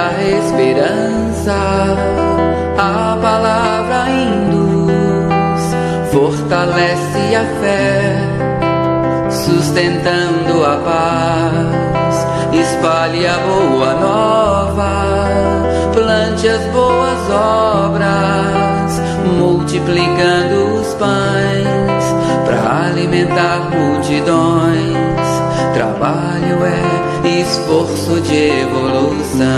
dá esperança, a palavra induz, fortalece a fé, sustentando a paz. Espalhe a boa nova, plante as boas obras, multiplicando os pães para alimentar multidões. Trabalho é esforço de evolução.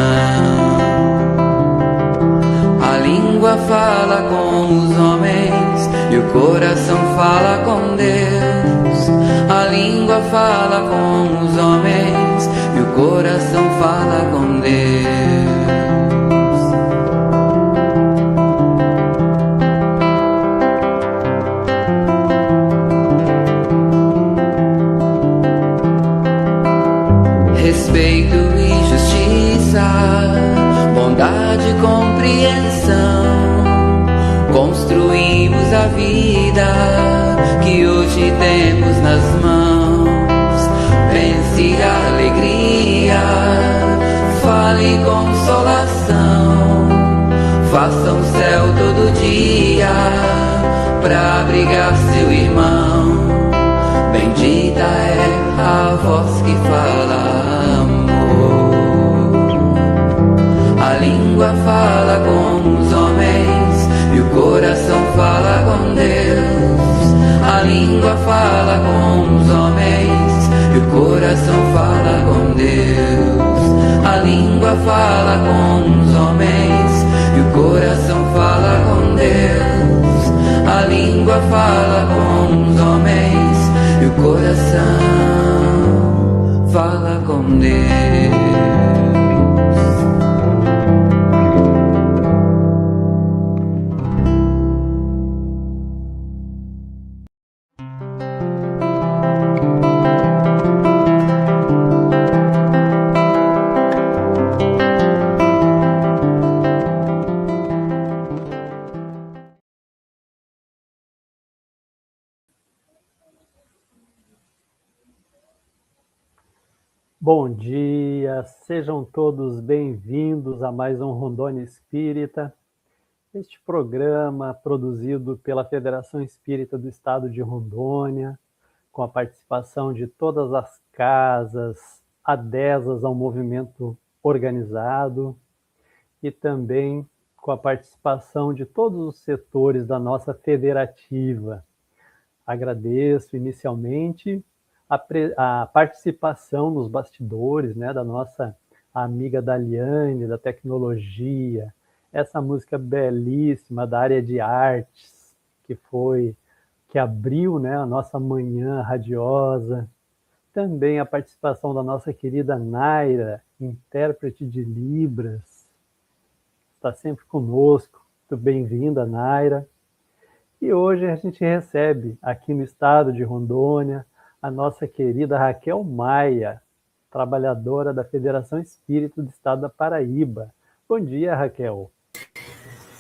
A língua fala com os homens e o coração fala com Deus. A língua fala com os homens e o coração fala com Deus. Respeito e justiça, bondade e compreensão, construímos a vida que hoje temos nas mãos. Pense a alegria, fale consolação, faça um céu todo dia pra abrigar seu irmão. Bendita é a voz que fala amor. A língua fala com os homens e o coração fala com Deus. A língua fala com os homens e o coração fala com Deus. A língua fala com os homens e o coração fala com Deus. A língua fala com os homens e o coração fala com Deus. Bom dia, sejam todos bem-vindos a mais um Rondônia Espírita, este programa produzido pela Federação Espírita do Estado de Rondônia, com a participação de todas as casas adesas ao movimento organizado e também com a participação de todos os setores da nossa federativa. Agradeço inicialmente a participação nos bastidores, né, da nossa amiga Daliane, da tecnologia, essa música belíssima da área de artes, que abriu, né, a nossa manhã radiosa. Também a participação da nossa querida Naira, intérprete de Libras, está sempre conosco. Muito bem-vinda, Naira. E hoje a gente recebe aqui no estado de Rondônia a nossa querida Raquel Maia, trabalhadora da Federação Espírita do Estado da Paraíba. Bom dia, Raquel.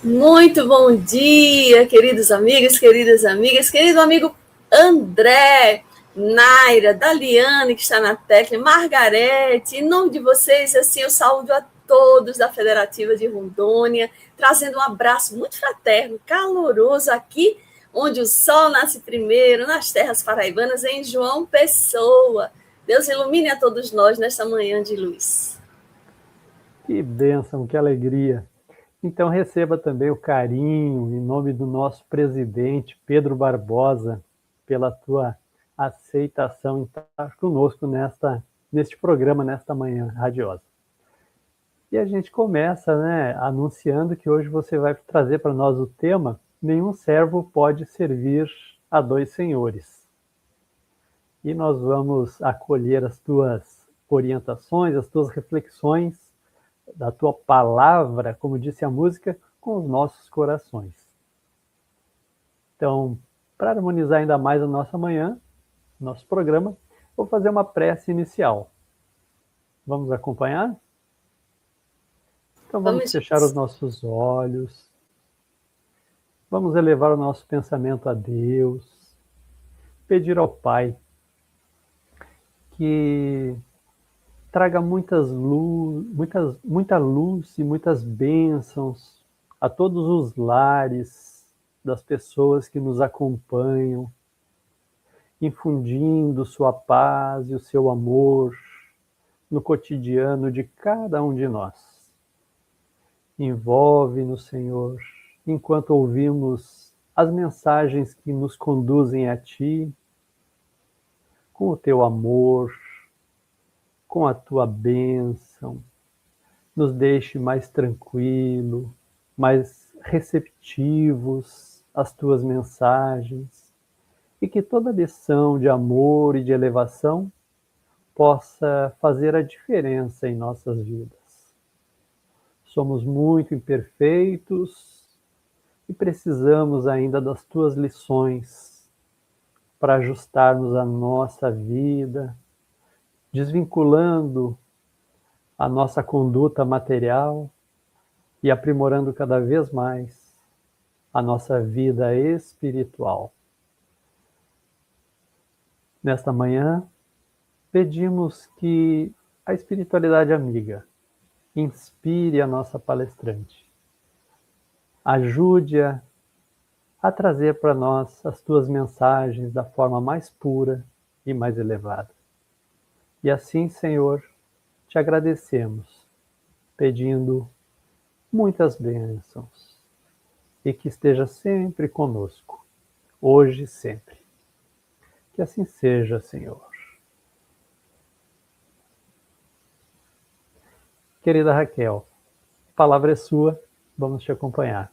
Muito bom dia, queridos amigos, queridas amigas, querido amigo André, Naira, Daliane, que está na técnica, Margarete, em nome de vocês, assim, eu saúdo a todos da Federativa de Rondônia, trazendo um abraço muito fraterno, caloroso aqui, onde o sol nasce primeiro, nas terras paraibanas, em João Pessoa. Deus ilumine a todos nós nesta manhã de luz. Que bênção, que alegria. Então receba também o carinho, em nome do nosso presidente, Pedro Barbosa, pela tua aceitação em estar conosco neste programa, nesta manhã radiosa. E a gente começa, né, anunciando que hoje você vai trazer para nós o tema Nenhum servo pode servir a dois senhores. E nós vamos acolher as tuas orientações, as tuas reflexões, da tua palavra, como disse a música, com os nossos corações. Então, para harmonizar ainda mais a nossa manhã, nosso programa, vou fazer uma prece inicial. Vamos acompanhar? Então vamos fechar os nossos olhos. Vamos elevar o nosso pensamento a Deus, pedir ao Pai que traga muita luz e muitas bênçãos a todos os lares das pessoas que nos acompanham, infundindo sua paz e o seu amor no cotidiano de cada um de nós. Envolve-nos, Senhor, enquanto ouvimos as mensagens que nos conduzem a Ti, com o Teu amor, com a Tua bênção. Nos deixe mais tranquilo, mais receptivos às Tuas mensagens, e que toda lição de amor e de elevação possa fazer a diferença em nossas vidas. Somos muito imperfeitos e precisamos ainda das Tuas lições para ajustarmos a nossa vida, desvinculando a nossa conduta material e aprimorando cada vez mais a nossa vida espiritual. Nesta manhã, pedimos que a espiritualidade amiga inspire a nossa palestrante. Ajude-a a trazer para nós as Tuas mensagens da forma mais pura e mais elevada. E assim, Senhor, Te agradecemos, pedindo muitas bênçãos e que esteja sempre conosco, hoje e sempre. Que assim seja, Senhor. Querida Raquel, a palavra é sua, vamos te acompanhar.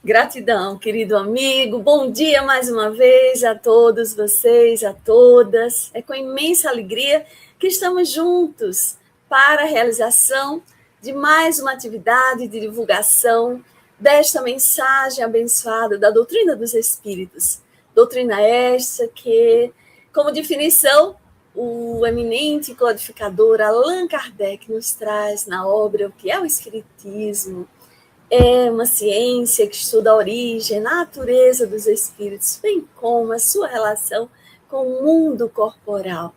Gratidão, querido amigo. Bom dia mais uma vez a todos vocês, a todas. É com imensa alegria que estamos juntos para a realização de mais uma atividade de divulgação desta mensagem abençoada da doutrina dos Espíritos. Doutrina esta que, como definição, o eminente codificador Allan Kardec nos traz na obra O que é o Espiritismo. É uma ciência que estuda a origem, a natureza dos espíritos, bem como a sua relação com o mundo corporal.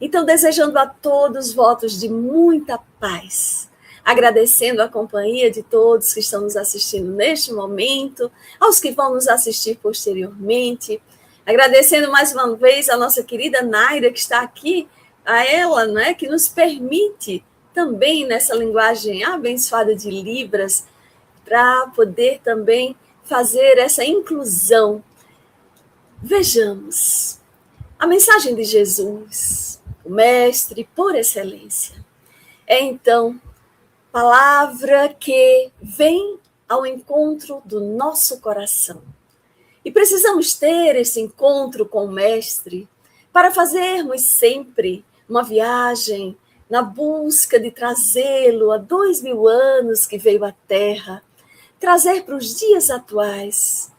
Então, desejando a todos votos de muita paz, agradecendo a companhia de todos que estão nos assistindo neste momento, aos que vão nos assistir posteriormente, agradecendo mais uma vez a nossa querida Naira, que está aqui, a ela, né, que nos permite também nessa linguagem abençoada de Libras, para poder também fazer essa inclusão. Vejamos, a mensagem de Jesus, o Mestre por excelência, é então palavra que vem ao encontro do nosso coração. E precisamos ter esse encontro com o Mestre para fazermos sempre uma viagem na busca de trazê-lo há 2000 anos que veio à Terra, trazer para os dias atuais,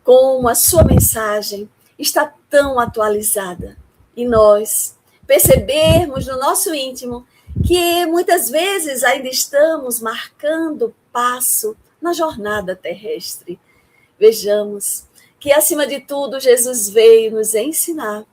como a sua mensagem está tão atualizada. E nós percebermos no nosso íntimo que muitas vezes ainda estamos marcando passo na jornada terrestre. Vejamos que, acima de tudo, Jesus veio nos ensinar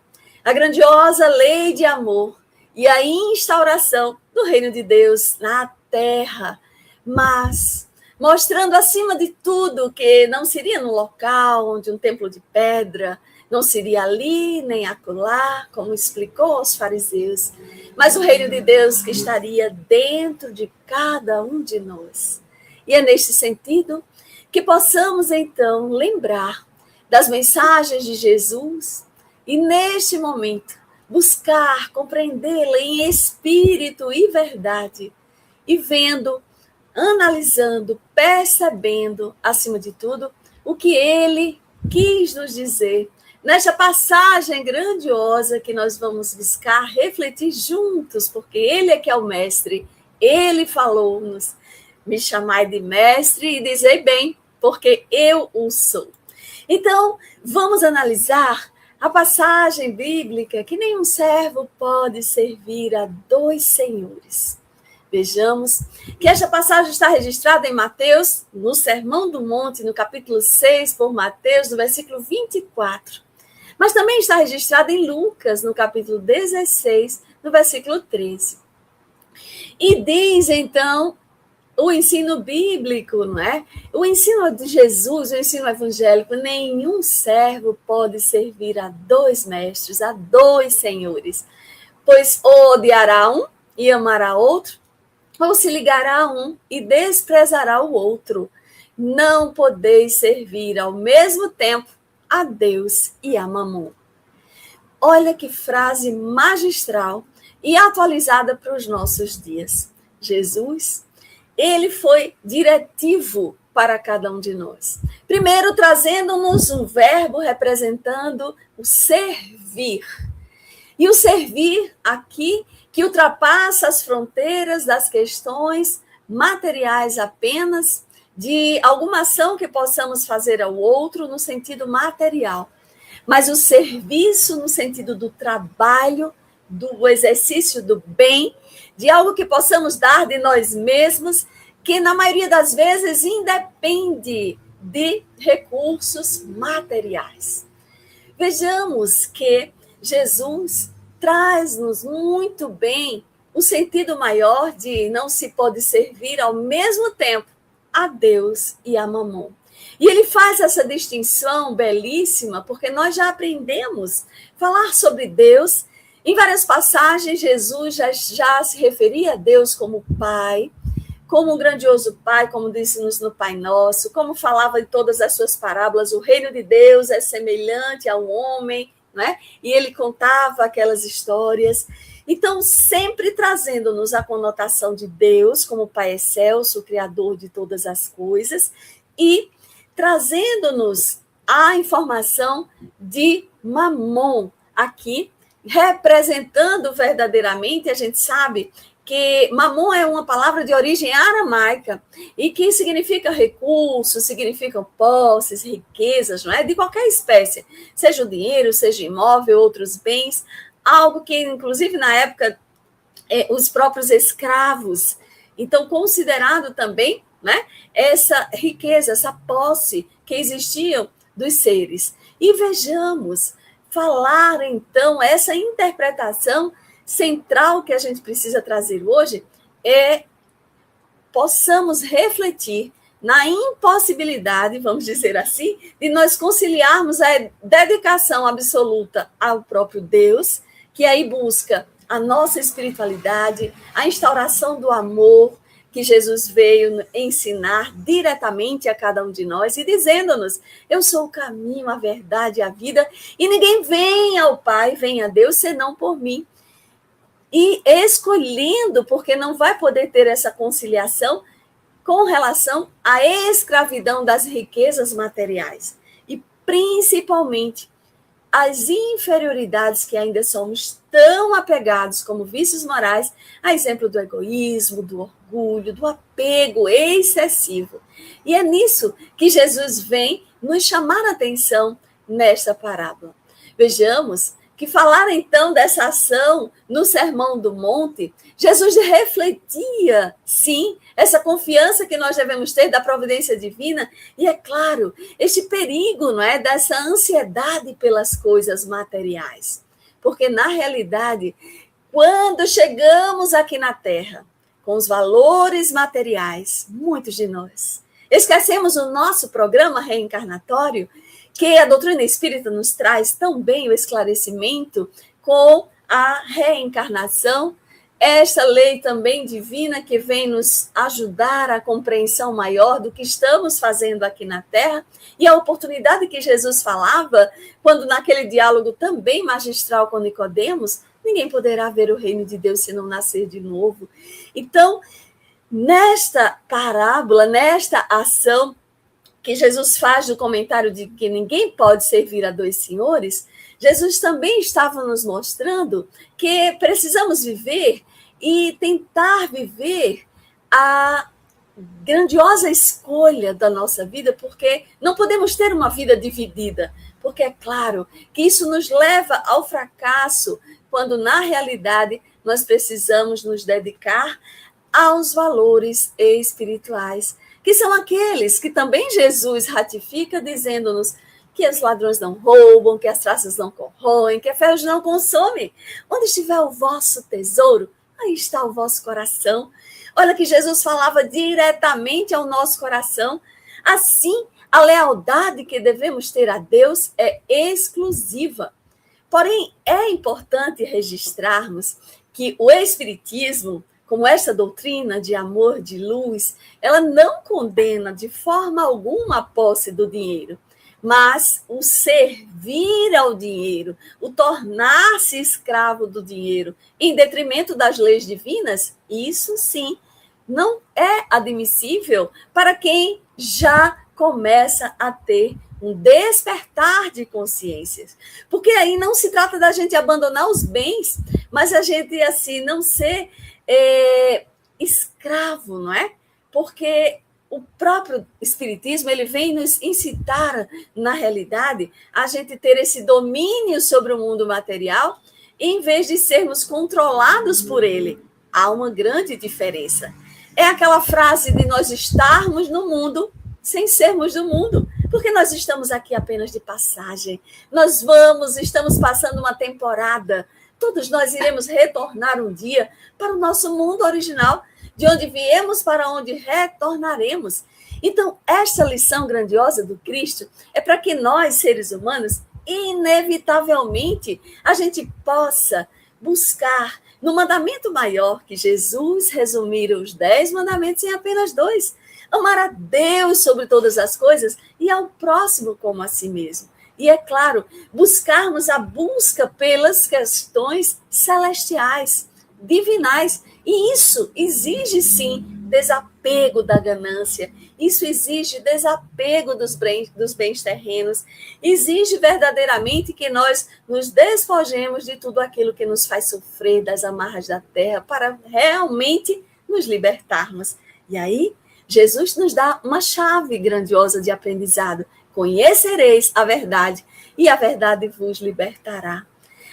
a grandiosa lei de amor e a instauração do reino de Deus na Terra, mas mostrando, acima de tudo, que não seria no local onde um templo de pedra, não seria ali nem acolá, como explicou aos fariseus, mas o reino de Deus que estaria dentro de cada um de nós. E é neste sentido que possamos, então, lembrar das mensagens de Jesus e, neste momento, buscar compreendê-la em espírito e verdade, e vendo, analisando, percebendo, acima de tudo, o que ele quis nos dizer nesta passagem grandiosa que nós vamos buscar refletir juntos, porque ele é que é o mestre, ele falou-nos, me chamai de mestre e dizei bem, porque eu o sou. Então, vamos analisar a passagem bíblica que nenhum servo pode servir a dois senhores. Vejamos que esta passagem está registrada em Mateus, no Sermão do Monte, no capítulo 6, por Mateus, no versículo 24. Mas também está registrada em Lucas, no capítulo 16, no versículo 13. E diz, então, o ensino bíblico, não é? O ensino de Jesus, o ensino evangélico, nenhum servo pode servir a dois mestres, a dois senhores, pois ou odiará um e amará outro, ou se ligará a um e desprezará o outro. Não podeis servir ao mesmo tempo a Deus e a Mamon. Olha que frase magistral e atualizada para os nossos dias. Jesus, ele foi diretivo para cada um de nós. Primeiro, trazendo-nos um verbo representando o servir. E o servir aqui, que ultrapassa as fronteiras das questões materiais apenas, de alguma ação que possamos fazer ao outro no sentido material, mas o serviço no sentido do trabalho, do exercício do bem, de algo que possamos dar de nós mesmos, que na maioria das vezes independe de recursos materiais. Vejamos que Jesus traz-nos muito bem o sentido maior de não se pode servir ao mesmo tempo a Deus e a Mamon. E ele faz essa distinção belíssima, porque nós já aprendemos a falar sobre Deus. Em várias passagens, Jesus já se referia a Deus como Pai, como um grandioso Pai, como disse-nos no Pai Nosso, como falava em todas as suas parábolas, o reino de Deus é semelhante ao homem, né? E ele contava aquelas histórias. Então, sempre trazendo-nos a conotação de Deus como Pai excelso, o Criador de todas as coisas, e trazendo-nos a informação de Mamon, aqui, representando verdadeiramente, a gente sabe que Mamon é uma palavra de origem aramaica e que significa recursos, significam posses, riquezas, não é? De qualquer espécie, seja o dinheiro, seja imóvel, outros bens, algo que, inclusive, na época, os próprios escravos, então, considerado também, né, essa riqueza, essa posse que existiam dos seres. E vejamos, falar, então, essa interpretação central que a gente precisa trazer hoje é possamos refletir na impossibilidade, vamos dizer assim, de nós conciliarmos a dedicação absoluta ao próprio Deus, que aí busca a nossa espiritualidade, a instauração do amor que Jesus veio ensinar diretamente a cada um de nós e dizendo-nos, eu sou o caminho, a verdade e a vida, e ninguém vem ao Pai, vem a Deus, senão por mim. E escolhendo, porque não vai poder ter essa conciliação com relação à escravidão das riquezas materiais. E, principalmente, as inferioridades que ainda somos tão apegados como vícios morais, a exemplo do egoísmo, do orgulho, do apego excessivo. E é nisso que Jesus vem nos chamar a atenção nesta parábola. Vejamos que falar então dessa ação no Sermão do Monte, Jesus refletia, sim, essa confiança que nós devemos ter da providência divina e, é claro, este perigo, não é, dessa ansiedade pelas coisas materiais. Porque, na realidade, quando chegamos aqui na Terra, com os valores materiais, muitos de nós esquecemos o nosso programa reencarnatório, que a doutrina espírita nos traz tão bem o esclarecimento com a reencarnação, esta lei também divina que vem nos ajudar à compreensão maior do que estamos fazendo aqui na Terra e a oportunidade que Jesus falava, quando naquele diálogo também magistral com Nicodemos, ninguém poderá ver o reino de Deus se não nascer de novo. Então, nesta parábola, nesta ação que Jesus faz do comentário de que ninguém pode servir a dois senhores, Jesus também estava nos mostrando que precisamos viver e tentar viver a grandiosa escolha da nossa vida, porque não podemos ter uma vida dividida, porque é claro que isso nos leva ao fracasso, quando na realidade nós precisamos nos dedicar aos valores espirituais, que são aqueles que também Jesus ratifica, dizendo-nos, que os ladrões não roubam, que as traças não corroem, que a ferros não consomem. Onde estiver o vosso tesouro, aí está o vosso coração. Olha que Jesus falava diretamente ao nosso coração. Assim, a lealdade que devemos ter a Deus é exclusiva. Porém, é importante registrarmos que o Espiritismo, como esta doutrina de amor, de luz, ela não condena de forma alguma a posse do dinheiro, mas o servir ao dinheiro, o tornar-se escravo do dinheiro, em detrimento das leis divinas, isso sim, não é admissível para quem já começa a ter um despertar de consciências. Porque aí não se trata da gente abandonar os bens, mas a gente, assim, não ser escravo, não é? Porque o próprio Espiritismo, ele vem nos incitar, na realidade, a gente ter esse domínio sobre o mundo material, em vez de sermos controlados por ele. Há uma grande diferença. É aquela frase de nós estarmos no mundo sem sermos do mundo, porque nós estamos aqui apenas de passagem. Nós estamos passando uma temporada. Todos nós iremos retornar um dia para o nosso mundo original, de onde viemos para onde retornaremos. Então, esta lição grandiosa do Cristo é para que nós, seres humanos, inevitavelmente, a gente possa buscar no mandamento maior, que Jesus resumira os 10 mandamentos em apenas 2, amar a Deus sobre todas as coisas e ao próximo como a si mesmo. E, é claro, buscarmos a busca pelas questões celestiais, divinais. E isso exige, sim, desapego da ganância. Isso exige desapego dos bens terrenos. Exige verdadeiramente que nós nos despojemos de tudo aquilo que nos faz sofrer das amarras da terra para realmente nos libertarmos. E aí, Jesus nos dá uma chave grandiosa de aprendizado. Conhecereis a verdade, e a verdade vos libertará.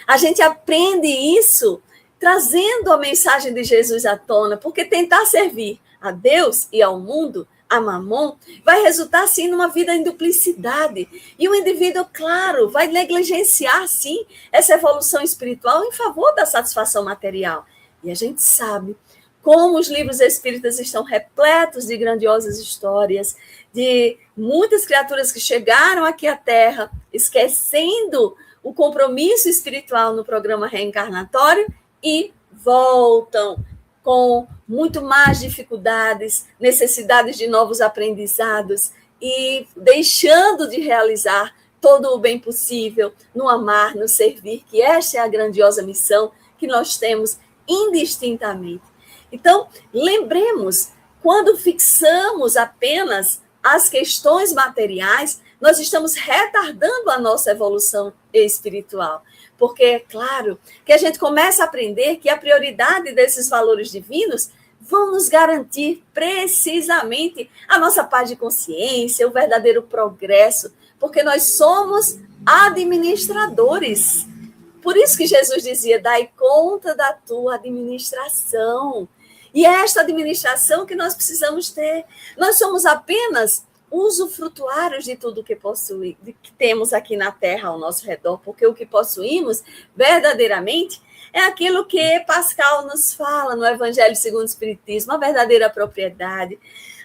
A gente aprende isso trazendo a mensagem de Jesus à tona, porque tentar servir a Deus e ao mundo, a Mamon, vai resultar, sim, numa vida em duplicidade. E o indivíduo, claro, vai negligenciar, sim, essa evolução espiritual em favor da satisfação material. E a gente sabe como os livros espíritas estão repletos de grandiosas histórias, de muitas criaturas que chegaram aqui à Terra, esquecendo o compromisso espiritual no programa reencarnatório e voltam com muito mais dificuldades, necessidades de novos aprendizados e deixando de realizar todo o bem possível no amar, no servir, que esta é a grandiosa missão que nós temos indistintamente. Então, lembremos, quando fixamos apenas as questões materiais, nós estamos retardando a nossa evolução espiritual. Porque é claro que a gente começa a aprender que a prioridade desses valores divinos vão nos garantir precisamente a nossa paz de consciência, o verdadeiro progresso, porque nós somos administradores. Por isso que Jesus dizia, dai conta da tua administração. E é esta administração que nós precisamos ter. Nós somos apenas usufrutuários de tudo que que temos aqui na Terra ao nosso redor, porque o que possuímos verdadeiramente é aquilo que Pascal nos fala no Evangelho segundo o Espiritismo, a verdadeira propriedade,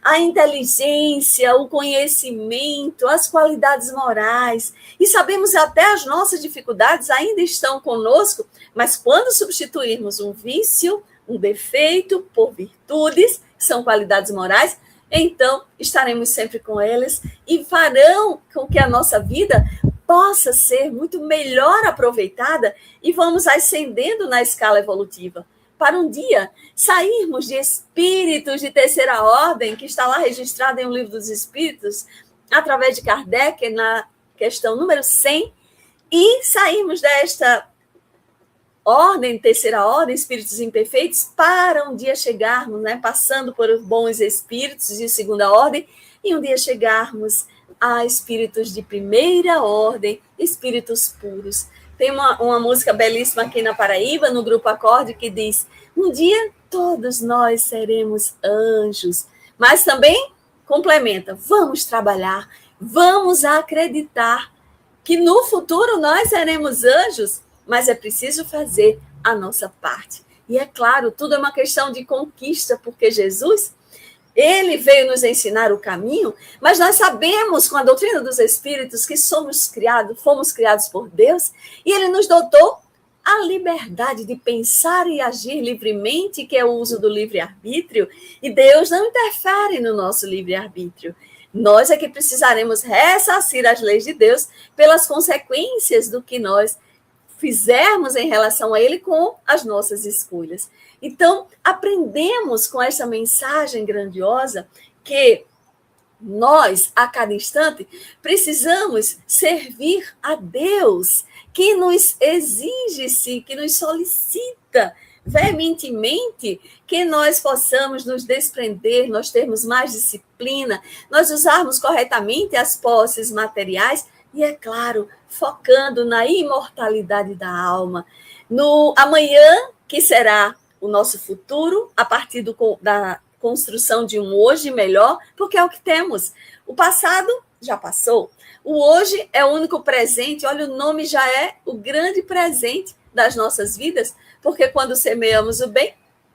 a inteligência, o conhecimento, as qualidades morais. E sabemos até as nossas dificuldades ainda estão conosco, mas quando substituirmos um vício, um defeito por virtudes, que são qualidades morais, então estaremos sempre com eles e farão com que a nossa vida possa ser muito melhor aproveitada e vamos ascendendo na escala evolutiva, para um dia sairmos de espíritos de terceira ordem, que está lá registrado em um livro dos espíritos, através de Kardec, na questão número 100, e sairmos desta ordem, terceira ordem, espíritos imperfeitos, para um dia chegarmos, né, passando por bons espíritos de segunda ordem, e um dia chegarmos a espíritos de primeira ordem, espíritos puros. Tem uma música belíssima aqui na Paraíba, no Grupo Acorde, que diz, um dia todos nós seremos anjos, mas também complementa, vamos trabalhar, vamos acreditar que no futuro nós seremos anjos, mas é preciso fazer a nossa parte. E é claro, tudo é uma questão de conquista, porque Jesus, ele veio nos ensinar o caminho, mas nós sabemos com a doutrina dos Espíritos que fomos criados por Deus, e ele nos dotou a liberdade de pensar e agir livremente, que é o uso do livre-arbítrio, e Deus não interfere no nosso livre-arbítrio. Nós é que precisaremos ressarcir as leis de Deus pelas consequências do que nós fizermos em relação a ele com as nossas escolhas. Então, aprendemos com essa mensagem grandiosa que nós, a cada instante, precisamos servir a Deus, que nos exige-se, que nos solicita veementemente que nós possamos nos desprender, nós termos mais disciplina, nós usarmos corretamente as posses materiais e, é claro, focando na imortalidade da alma, no amanhã, que será o nosso futuro, a partir da construção de um hoje melhor, porque é o que temos. O passado já passou. O hoje é o único presente. Olha, o nome já é o grande presente das nossas vidas, porque quando semeamos o bem,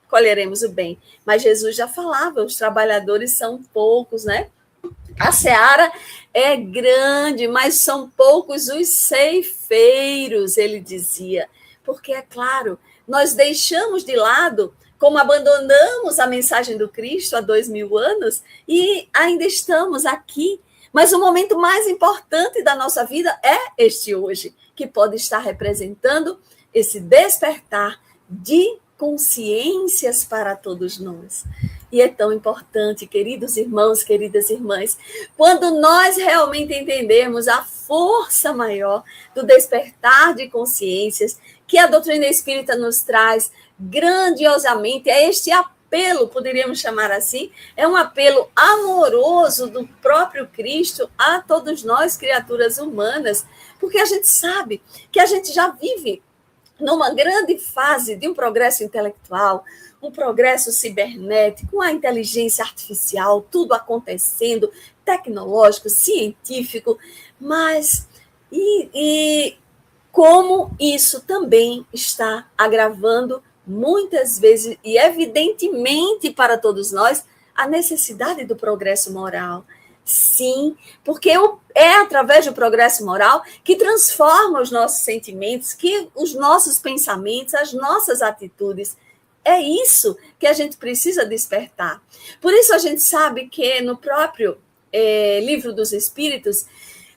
colheremos o bem. Mas Jesus já falava, os trabalhadores são poucos, né? A seara é grande, mas são poucos os ceifeiros, ele dizia. Porque, é claro, nós deixamos de lado, como abandonamos a mensagem do Cristo há 2000 anos, e ainda estamos aqui. Mas o momento mais importante da nossa vida é este hoje, que pode estar representando esse despertar de consciências para todos nós. E é tão importante, queridos irmãos, queridas irmãs, quando nós realmente entendermos a força maior do despertar de consciências que a doutrina espírita nos traz grandiosamente, é este apelo, poderíamos chamar assim, é um apelo amoroso do próprio Cristo a todos nós, criaturas humanas, porque a gente sabe que a gente já vive numa grande fase de um progresso intelectual, um progresso cibernético, a inteligência artificial, tudo acontecendo, tecnológico, científico, mas e como isso também está agravando muitas vezes e evidentemente para todos nós a necessidade do progresso moral. Sim, porque é através do progresso moral que transforma os nossos sentimentos, que os nossos pensamentos, as nossas atitudes. É isso que a gente precisa despertar. Por isso a gente sabe que no próprio Livro dos Espíritos,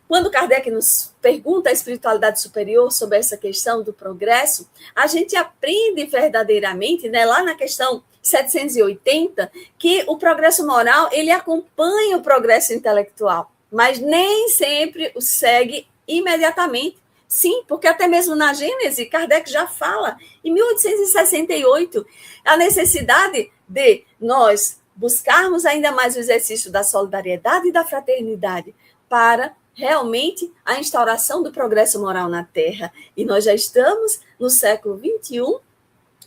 quando Kardec nos pergunta a espiritualidade superior sobre essa questão do progresso, a gente aprende verdadeiramente, né, lá na questão 780, que o progresso moral ele acompanha o progresso intelectual, mas nem sempre o segue imediatamente. Sim, porque até mesmo na Gênese, Kardec já fala, em 1868, a necessidade de nós buscarmos ainda mais o exercício da solidariedade e da fraternidade para realmente a instauração do progresso moral na Terra. E nós já estamos no século XXI,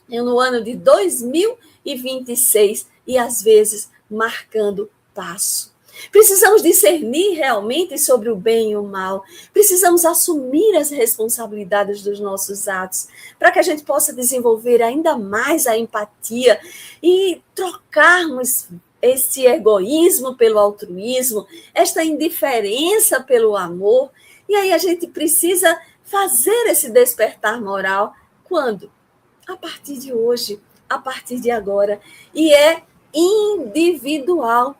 no ano de 2026, e às vezes marcando passo. Precisamos discernir realmente sobre o bem e o mal. Precisamos assumir as responsabilidades dos nossos atos, para que a gente possa desenvolver ainda mais a empatia e trocarmos esse egoísmo pelo altruísmo, esta indiferença pelo amor. E aí a gente precisa fazer esse despertar moral. Quando? A partir de hoje, a partir de agora. E é individual,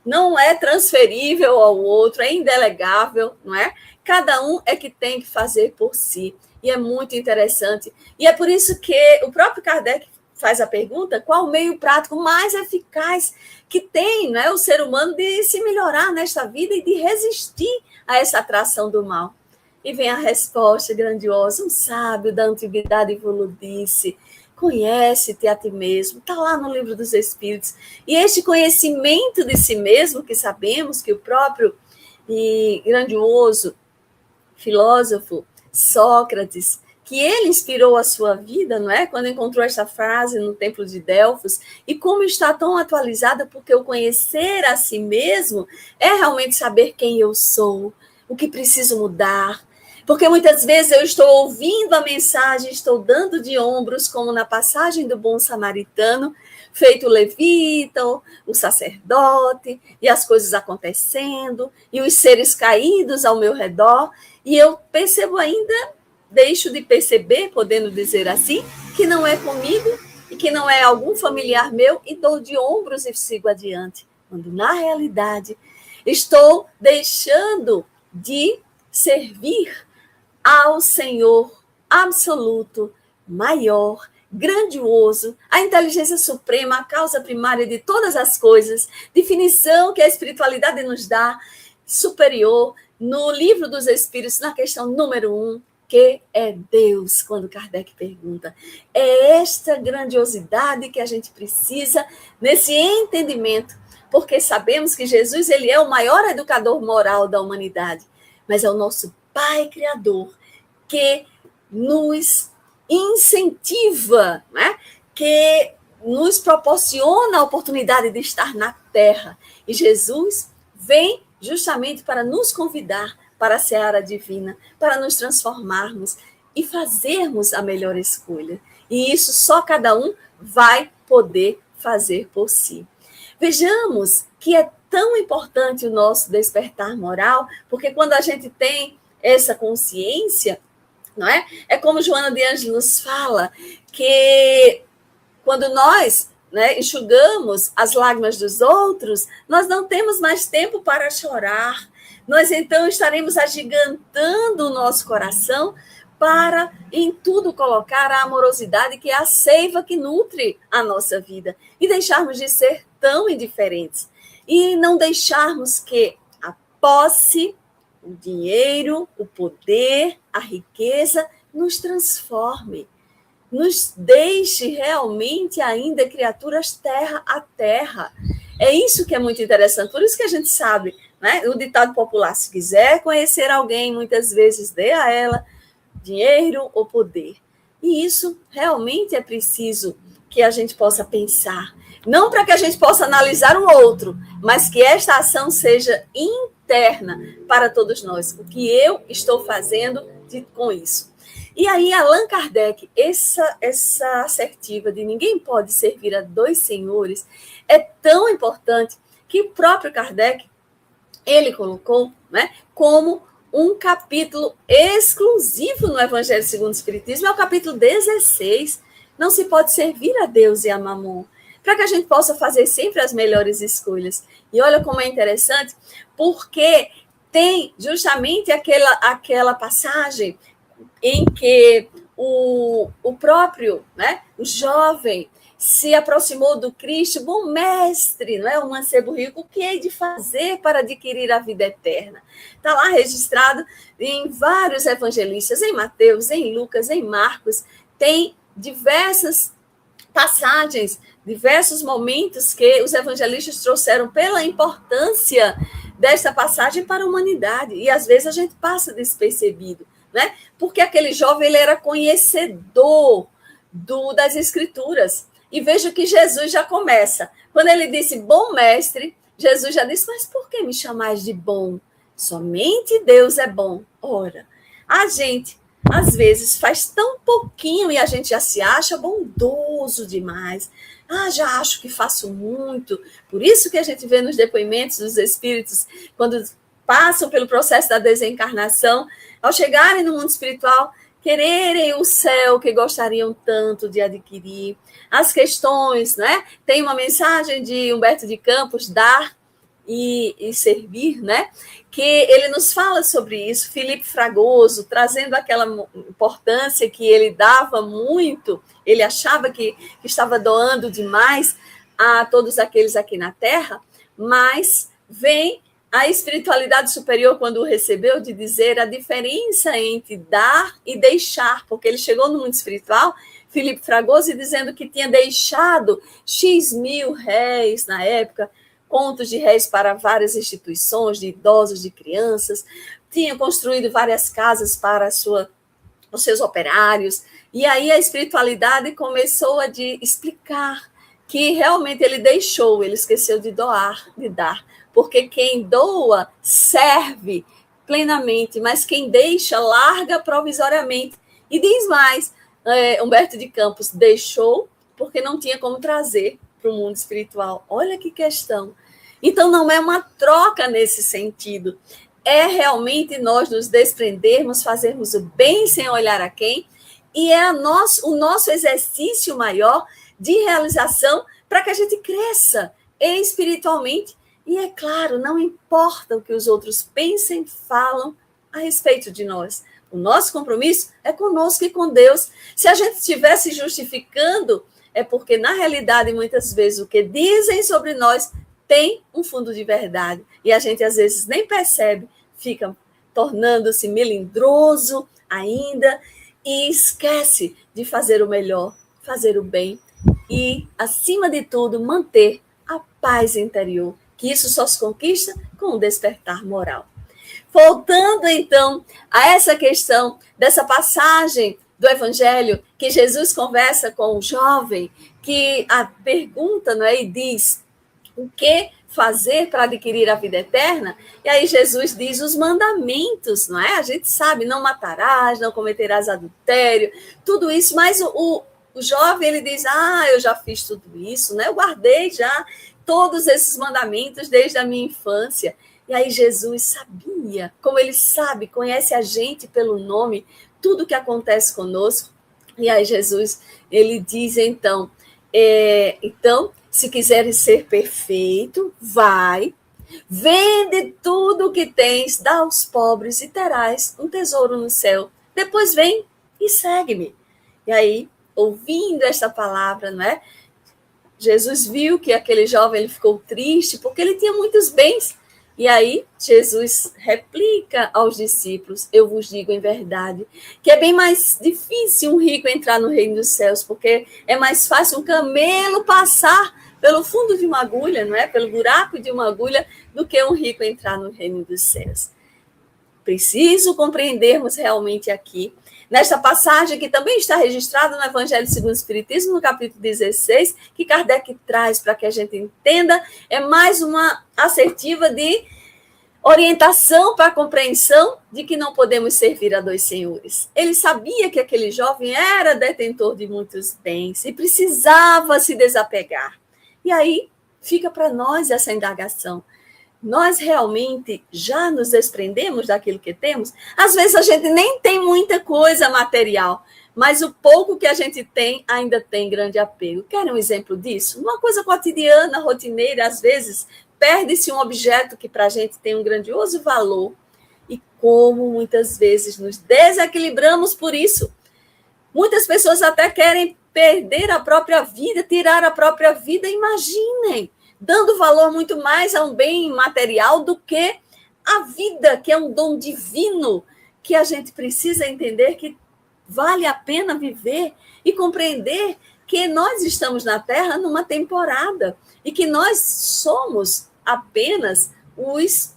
não é transferível ao outro, é indelegável, não é? Cada um é que tem que fazer por si. E é muito interessante. E é por isso que o próprio Kardec faz a pergunta: qual o meio prático mais eficaz que tem, não é, o ser humano de se melhorar nesta vida e de resistir a essa atração do mal? E vem a resposta grandiosa: um sábio da antiguidade vos disse, conhece-te a ti mesmo. Está lá no Livro dos Espíritos. E este conhecimento de si mesmo, que sabemos que o próprio e grandioso filósofo Sócrates, que ele inspirou a sua vida, não é? Quando encontrou esta frase no Templo de Delfos, e como está tão atualizada, porque o conhecer a si mesmo é realmente saber quem eu sou, o que preciso mudar. Porque muitas vezes eu estou ouvindo a mensagem, estou dando de ombros, como na passagem do bom samaritano, feito o levita, o sacerdote, e as coisas acontecendo, e os seres caídos ao meu redor, e eu percebo ainda, deixo de perceber, podendo dizer assim, que não é comigo, e que não é algum familiar meu, e dou de ombros e sigo adiante. Quando, na realidade, estou deixando de servir ao Senhor absoluto, maior, grandioso, a inteligência suprema, a causa primária de todas as coisas, definição que a espiritualidade nos dá, superior, no livro dos Espíritos, na questão número 1, que é Deus, quando Kardec pergunta. É esta grandiosidade que a gente precisa nesse entendimento, porque sabemos que Jesus ele é o maior educador moral da humanidade, mas é o nosso Pai Criador, que nos incentiva, né? Que nos proporciona a oportunidade de estar na Terra. E Jesus vem justamente para nos convidar para a seara divina, para nos transformarmos e fazermos a melhor escolha. E isso só cada um vai poder fazer por si. Vejamos que é tão importante o nosso despertar moral, porque quando a gente tem essa consciência, não é? É como Joana de Ângeles fala, que quando nós, né, enxugamos as lágrimas dos outros, nós não temos mais tempo para chorar. Nós então estaremos agigantando o nosso coração para em tudo colocar a amorosidade, que é a seiva que nutre a nossa vida, e deixarmos de ser tão indiferentes. E não deixarmos que a posse, o dinheiro, o poder, a riqueza nos transforme, nos deixe realmente ainda criaturas terra a terra. É isso que é muito interessante, por isso que a gente sabe, né? O ditado popular, se quiser conhecer alguém, muitas vezes dê a ela dinheiro ou poder. E isso realmente é preciso que a gente possa pensar, não para que a gente possa analisar o outro, mas que esta ação seja interna para todos nós. O que eu estou fazendo com isso? E aí, Allan Kardec, essa assertiva de ninguém pode servir a dois senhores, é tão importante que o próprio Kardec, ele colocou, né, como um capítulo exclusivo no Evangelho segundo o Espiritismo, é o capítulo 16. Não se pode servir a Deus e a Mamon, para que a gente possa fazer sempre as melhores escolhas. E olha como é interessante, porque tem justamente aquela passagem em que o próprio, né, o jovem se aproximou do Cristo, bom mestre, não é? Um mancebo rico, o que hei de fazer para adquirir a vida eterna? Está lá registrado em vários evangelistas, em Mateus, em Lucas, em Marcos, tem diversas passagens, diversos momentos que os evangelistas trouxeram pela importância desta passagem para a humanidade, e às vezes a gente passa despercebido, né? Porque aquele jovem ele era conhecedor das Escrituras. E veja que Jesus já começa. Quando ele disse, bom mestre, Jesus já disse, mas por que me chamais de bom? Somente Deus é bom. Ora, a gente, às vezes, faz tão pouquinho e a gente já se acha bondoso demais. Já acho que faço muito. Por isso que a gente vê nos depoimentos dos espíritos, quando passam pelo processo da desencarnação, ao chegarem no mundo espiritual, quererem o céu que gostariam tanto de adquirir, as questões, né? Tem uma mensagem de Humberto de Campos, dar e servir, né? Que ele nos fala sobre isso, Felipe Fragoso, trazendo aquela importância que ele dava muito, ele achava que estava doando demais a todos aqueles aqui na Terra, mas vem a espiritualidade superior, quando o recebeu, de dizer a diferença entre dar e deixar, porque ele chegou no mundo espiritual, Felipe Fragoso, dizendo que tinha deixado X mil réis na época, contos de réis para várias instituições, de idosos, de crianças, tinha construído várias casas para os seus operários, e aí a espiritualidade começou a explicar que realmente ele deixou, ele esqueceu de doar, de dar, porque quem doa serve plenamente, mas quem deixa, larga provisoriamente. E diz mais, Humberto de Campos deixou porque não tinha como trazer para o mundo espiritual. Olha que questão. Então, não é uma troca nesse sentido. É realmente nós nos desprendermos, fazermos o bem sem olhar a quem, e é o nosso exercício maior de realização para que a gente cresça espiritualmente. E é claro, não importa o que os outros pensem, falam a respeito de nós. O nosso compromisso é conosco e com Deus. Se a gente estivesse justificando, é porque, na realidade, muitas vezes, o que dizem sobre nós tem um fundo de verdade. E a gente, às vezes, nem percebe, fica tornando-se melindroso ainda e esquece de fazer o melhor, fazer o bem e, acima de tudo, manter a paz interior, que isso só se conquista com o despertar moral. Voltando, então, a essa questão dessa passagem do Evangelho, que Jesus conversa com o jovem, que a pergunta, não é, e diz o que fazer para adquirir a vida eterna, e aí Jesus diz os mandamentos, não é? A gente sabe, não matarás, não cometerás adultério, tudo isso, mas o jovem, ele diz, eu já fiz tudo isso, né? Eu guardei já todos esses mandamentos desde a minha infância. E aí Jesus sabia, como ele sabe, conhece a gente pelo nome, tudo que acontece conosco. E aí Jesus, ele diz então, se quiseres ser perfeito, vai, vende tudo o que tens, dá aos pobres e terás um tesouro no céu. Depois vem e segue-me. E aí, ouvindo esta palavra, não é? Jesus viu que aquele jovem ele ficou triste porque ele tinha muitos bens. E aí, Jesus replica aos discípulos, eu vos digo em verdade, que é bem mais difícil um rico entrar no reino dos céus, porque é mais fácil um camelo passar pelo fundo de uma agulha, não é? Pelo buraco de uma agulha, do que um rico entrar no reino dos céus. Preciso compreendermos realmente aqui, nesta passagem que também está registrada no Evangelho segundo o Espiritismo, no capítulo 16, que Kardec traz para que a gente entenda, é mais uma assertiva de orientação para a compreensão de que não podemos servir a dois senhores. Ele sabia que aquele jovem era detentor de muitos bens e precisava se desapegar. E aí fica para nós essa indagação. Nós realmente já nos desprendemos daquilo que temos? Às vezes a gente nem tem muita coisa material, mas o pouco que a gente tem ainda tem grande apego. Querem um exemplo disso? Uma coisa cotidiana, rotineira, às vezes perde-se um objeto que para a gente tem um grandioso valor. E como muitas vezes nos desequilibramos por isso. Muitas pessoas até querem perder a própria vida, tirar a própria vida. Imaginem, dando valor muito mais a um bem material do que a vida, que é um dom divino, que a gente precisa entender que vale a pena viver e compreender que nós estamos na Terra numa temporada e que nós somos apenas os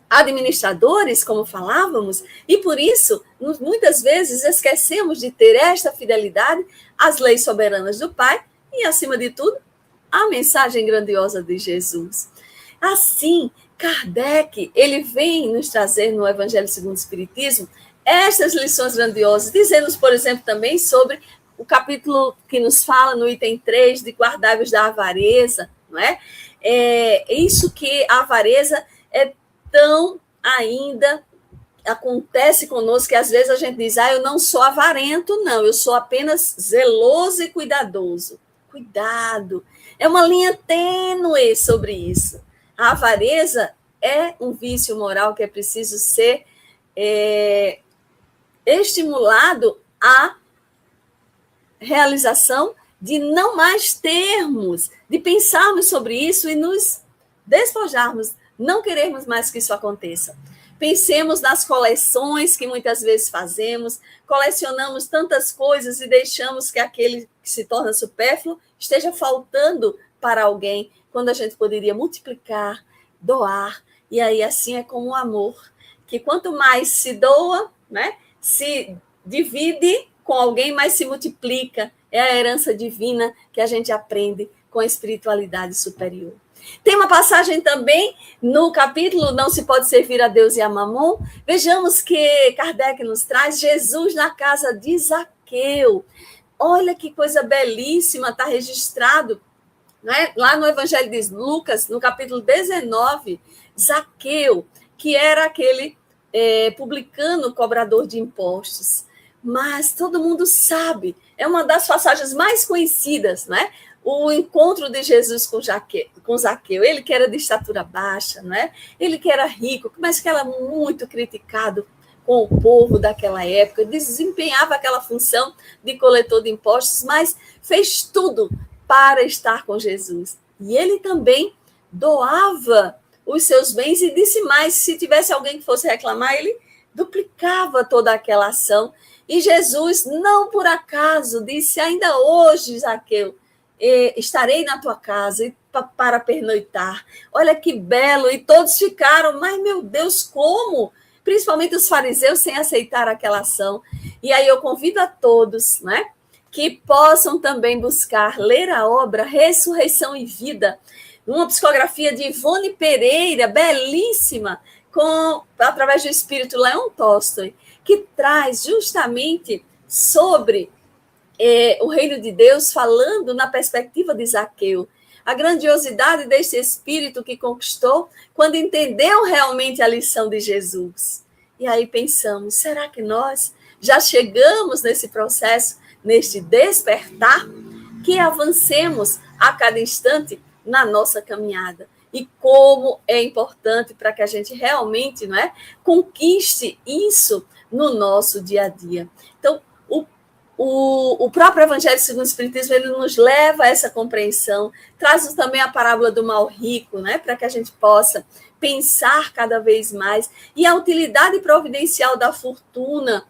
administradores, como falávamos, e por isso, muitas vezes, esquecemos de ter esta fidelidade às leis soberanas do Pai e, acima de tudo, a mensagem grandiosa de Jesus. Assim, Kardec, ele vem nos trazer no Evangelho segundo o Espiritismo estas lições grandiosas, dizendo-nos, por exemplo, também sobre o capítulo que nos fala no item 3 de guardai-vos da avareza, não é? Isso que a avareza é tão ainda acontece conosco que às vezes a gente diz, eu não sou avarento, não, eu sou apenas zeloso e cuidadoso. Cuidado, é uma linha tênue sobre isso. A avareza é um vício moral que é preciso ser estimulado à realização de não mais termos, de pensarmos sobre isso e nos despojarmos, não querermos mais que isso aconteça. Pensemos nas coleções que muitas vezes fazemos, colecionamos tantas coisas e deixamos que aquele que se torna supérfluo esteja faltando para alguém, quando a gente poderia multiplicar, doar, e aí assim é como o amor, que quanto mais se doa, né, se divide com alguém, mais se multiplica, é a herança divina que a gente aprende com a espiritualidade superior. Tem uma passagem também no capítulo Não se pode servir a Deus e a Mamon. Vejamos que Kardec nos traz Jesus na casa de Zaqueu. Olha que coisa belíssima, está registrado, né? Lá no Evangelho de Lucas, no capítulo 19, Zaqueu, que era aquele publicano cobrador de impostos. Mas todo mundo sabe, é uma das passagens mais conhecidas, né? O encontro de Jesus com Zaqueu, ele que era de estatura baixa, né? Ele que era rico, mas que era muito criticado com o povo daquela época, desempenhava aquela função de coletor de impostos, mas fez tudo para estar com Jesus. E ele também doava os seus bens e disse mais, se tivesse alguém que fosse reclamar, ele duplicava toda aquela ação. E Jesus, não por acaso, disse, ainda hoje, Zaqueu, estarei na tua casa para pernoitar. Olha que belo, e todos ficaram, mas meu Deus, como? Principalmente os fariseus sem aceitar aquela ação. E aí eu convido a todos, né, que possam também buscar ler a obra Ressurreição e Vida, uma psicografia de Ivone Pereira, belíssima, através do espírito Leon Tolstói, que traz justamente sobre o reino de Deus, falando na perspectiva de Zaqueu, a grandiosidade desse espírito que conquistou quando entendeu realmente a lição de Jesus. E aí pensamos, será que nós já chegamos nesse processo, neste despertar, que avancemos a cada instante na nossa caminhada? E como é importante para que a gente realmente, não é, conquiste isso no nosso dia a dia. Então, o próprio Evangelho segundo o Espiritismo, ele nos leva a essa compreensão, traz também a parábola do mal rico, né, para que a gente possa pensar cada vez mais, e a utilidade providencial da fortuna.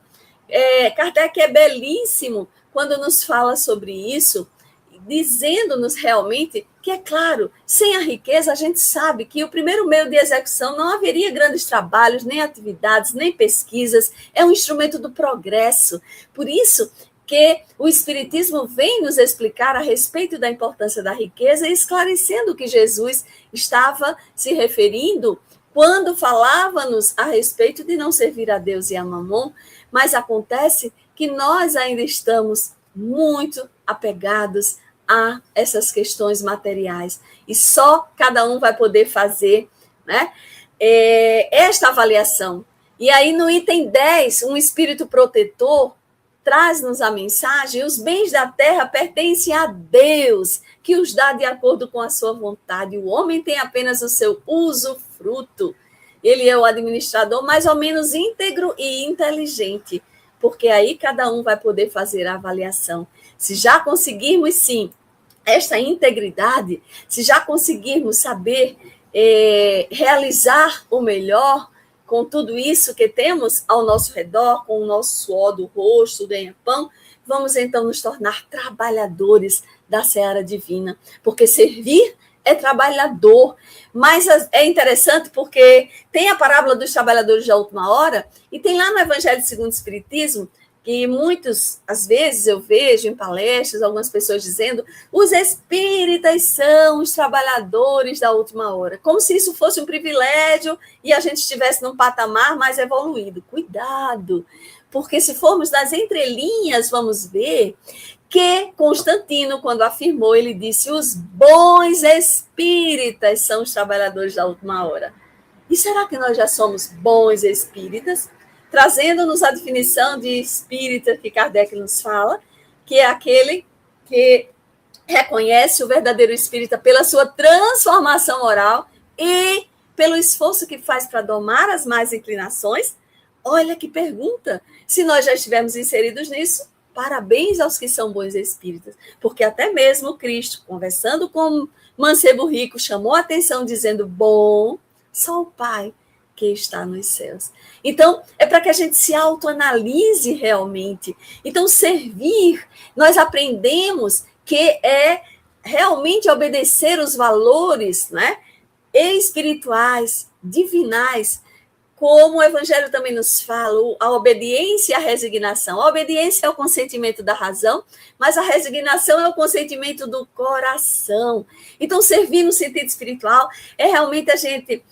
Kardec é belíssimo quando nos fala sobre isso, dizendo-nos realmente que, é claro, sem a riqueza, a gente sabe que o primeiro meio de execução não haveria grandes trabalhos, nem atividades, nem pesquisas, é um instrumento do progresso. Por isso que o Espiritismo vem nos explicar a respeito da importância da riqueza, esclarecendo que Jesus estava se referindo quando falava-nos a respeito de não servir a Deus e a Mamon, mas acontece que nós ainda estamos muito apegados a essas questões materiais. E só cada um vai poder fazer, né, esta avaliação. E aí, no item 10, um espírito protetor traz-nos a mensagem: os bens da terra pertencem a Deus, que os dá de acordo com a sua vontade. O homem tem apenas o seu usufruto. Ele é o administrador mais ou menos íntegro e inteligente, porque aí cada um vai poder fazer a avaliação. Se já conseguirmos, sim, esta integridade, se já conseguirmos saber realizar o melhor com tudo isso que temos ao nosso redor, com o nosso suor do rosto, do ganha-pão, vamos então nos tornar trabalhadores da seara divina, porque servir é trabalhador. Mas é interessante porque tem a parábola dos trabalhadores da última hora, e tem lá no Evangelho segundo o Espiritismo, que muitas, às vezes, eu vejo em palestras algumas pessoas dizendo: os espíritas são os trabalhadores da última hora, como se isso fosse um privilégio e a gente estivesse num patamar mais evoluído. Cuidado, porque se formos nas entrelinhas, vamos ver que Constantino, quando afirmou, ele disse: os bons espíritas são os trabalhadores da última hora. E será que nós já somos bons espíritas? Trazendo-nos a definição de espírita que Kardec nos fala, que é aquele que reconhece o verdadeiro espírita pela sua transformação moral e pelo esforço que faz para domar as más inclinações. Olha que pergunta! Se nós já estivermos inseridos nisso, parabéns aos que são bons espíritas, porque até mesmo Cristo, conversando com o mancebo rico, chamou a atenção dizendo: bom, só o Pai que está nos céus. Então, é para que a gente se autoanalise realmente. Então, servir, nós aprendemos que é realmente obedecer os valores, né, espirituais, divinais, como o Evangelho também nos fala, a obediência e a resignação. A obediência é o consentimento da razão, mas a resignação é o consentimento do coração. Então, servir no sentido espiritual é realmente a gente,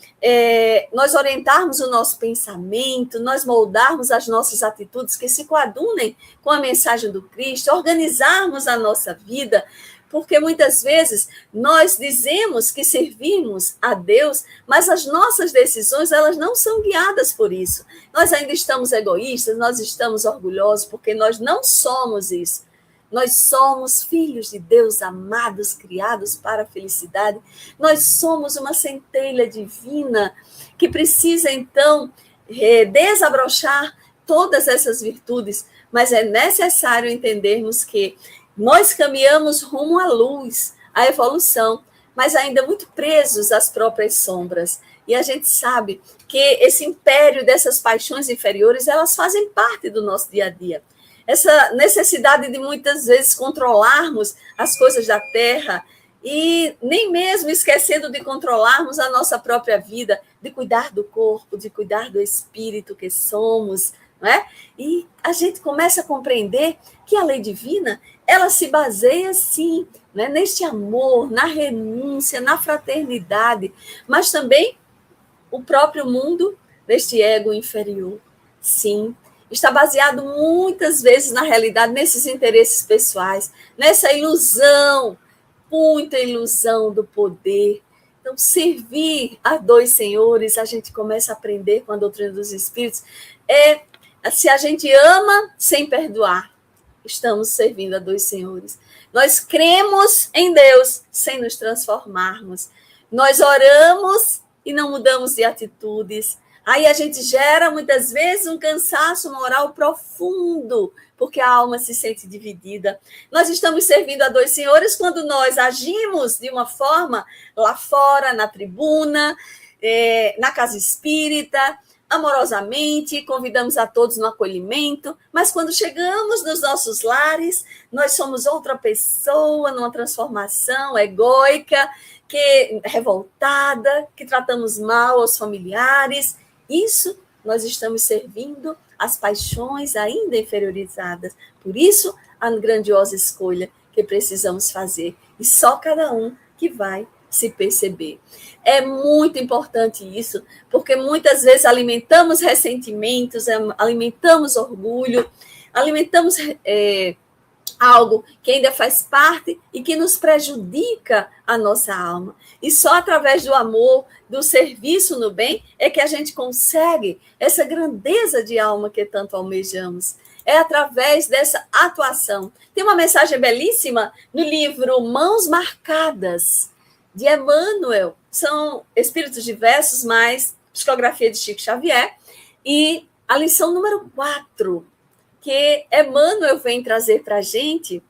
nós orientarmos o nosso pensamento, nós moldarmos as nossas atitudes que se coadunem com a mensagem do Cristo, organizarmos a nossa vida, porque muitas vezes nós dizemos que servimos a Deus, mas as nossas decisões, elas não são guiadas por isso. Nós ainda estamos egoístas, nós estamos orgulhosos, porque nós não somos isso. Nós somos filhos de Deus, amados, criados para a felicidade. Nós somos uma centelha divina que precisa, então, desabrochar todas essas virtudes, mas é necessário entendermos que nós caminhamos rumo à luz, à evolução, mas ainda muito presos às próprias sombras. E a gente sabe que esse império dessas paixões inferiores, elas fazem parte do nosso dia a dia. Essa necessidade de muitas vezes controlarmos as coisas da terra e nem mesmo esquecendo de controlarmos a nossa própria vida, de cuidar do corpo, de cuidar do espírito que somos, não é? E a gente começa a compreender que a lei divina, ela se baseia, sim, né, neste amor, na renúncia, na fraternidade, mas também o próprio mundo deste ego inferior. Sim, está baseado muitas vezes na realidade, nesses interesses pessoais, nessa ilusão, muita ilusão do poder. Então, servir a dois senhores, a gente começa a aprender com a doutrina dos espíritos, se a gente ama sem perdoar, estamos servindo a dois senhores. Nós cremos em Deus sem nos transformarmos. Nós oramos e não mudamos de atitudes. Aí a gente gera, muitas vezes, um cansaço moral profundo, porque a alma se sente dividida. Nós estamos servindo a dois senhores quando nós agimos de uma forma lá fora, na tribuna, na casa espírita, amorosamente, convidamos a todos no acolhimento, mas quando chegamos nos nossos lares, nós somos outra pessoa, numa transformação egóica, revoltada, que tratamos mal aos familiares. Isso nós estamos servindo as paixões ainda inferiorizadas. Por isso, a grandiosa escolha que precisamos fazer. E só cada um que vai se perceber. É muito importante isso, porque muitas vezes alimentamos ressentimentos, alimentamos orgulho, alimentamos algo que ainda faz parte e que nos prejudica a nossa alma. E só através do amor, do serviço no bem, é que a gente consegue essa grandeza de alma que tanto almejamos. É através dessa atuação. Tem uma mensagem belíssima no livro Mãos Marcadas, de Emmanuel. São espíritos diversos, mas psicografia de Chico Xavier. E a lição número 4, que Emmanuel vem trazer para a gente,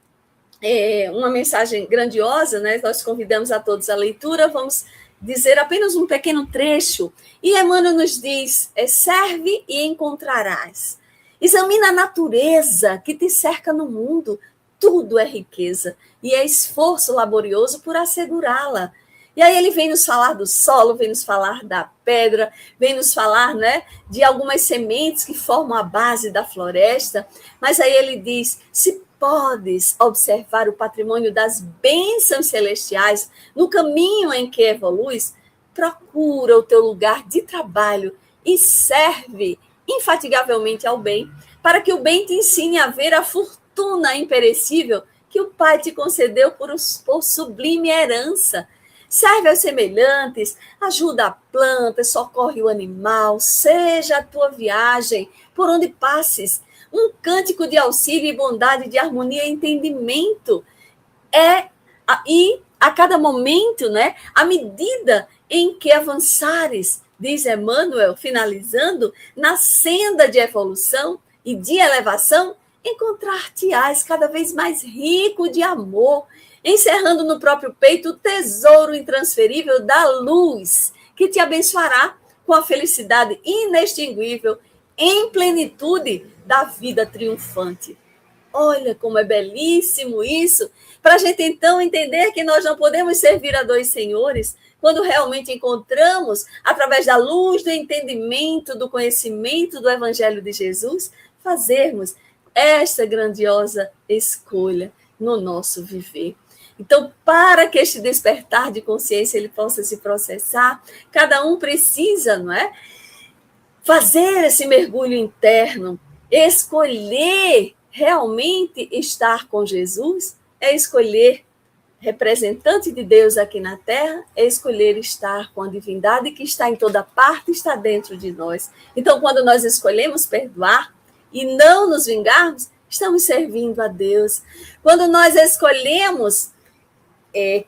uma mensagem grandiosa, né? Nós convidamos a todos à leitura, vamos dizer apenas um pequeno trecho. E Emmanuel nos diz, serve e encontrarás. Examina a natureza que te cerca no mundo, tudo é riqueza e é esforço laborioso por assegurá-la. E aí ele vem nos falar do solo, vem nos falar da pedra, vem nos falar, né, de algumas sementes que formam a base da floresta, mas aí ele diz, se podes observar o patrimônio das bênçãos celestiais no caminho em que evoluis, procura o teu lugar de trabalho e serve infatigavelmente ao bem, para que o bem te ensine a ver a fortuna imperecível que o Pai te concedeu por sublime herança. Serve aos semelhantes, ajuda a planta, socorre o animal, seja a tua viagem, por onde passes, um cântico de auxílio e bondade, de harmonia e entendimento. E a cada momento, né, à medida em que avançares, diz Emmanuel, finalizando, na senda de evolução e de elevação, encontrar-te-ás cada vez mais rico de amor, encerrando no próprio peito o tesouro intransferível da luz, que te abençoará com a felicidade inextinguível, em plenitude da vida triunfante. Olha como é belíssimo isso, para a gente então entender que nós não podemos servir a dois senhores quando realmente encontramos, através da luz do entendimento, do conhecimento do Evangelho de Jesus, fazermos esta grandiosa escolha no nosso viver. Então, para que este despertar de consciência ele possa se processar, cada um precisa, não é? Fazer esse mergulho interno, escolher realmente estar com Jesus, é escolher representante de Deus aqui na Terra, é escolher estar com a divindade que está em toda parte, está dentro de nós. Então, quando nós escolhemos perdoar e não nos vingarmos, estamos servindo a Deus. Quando nós escolhemos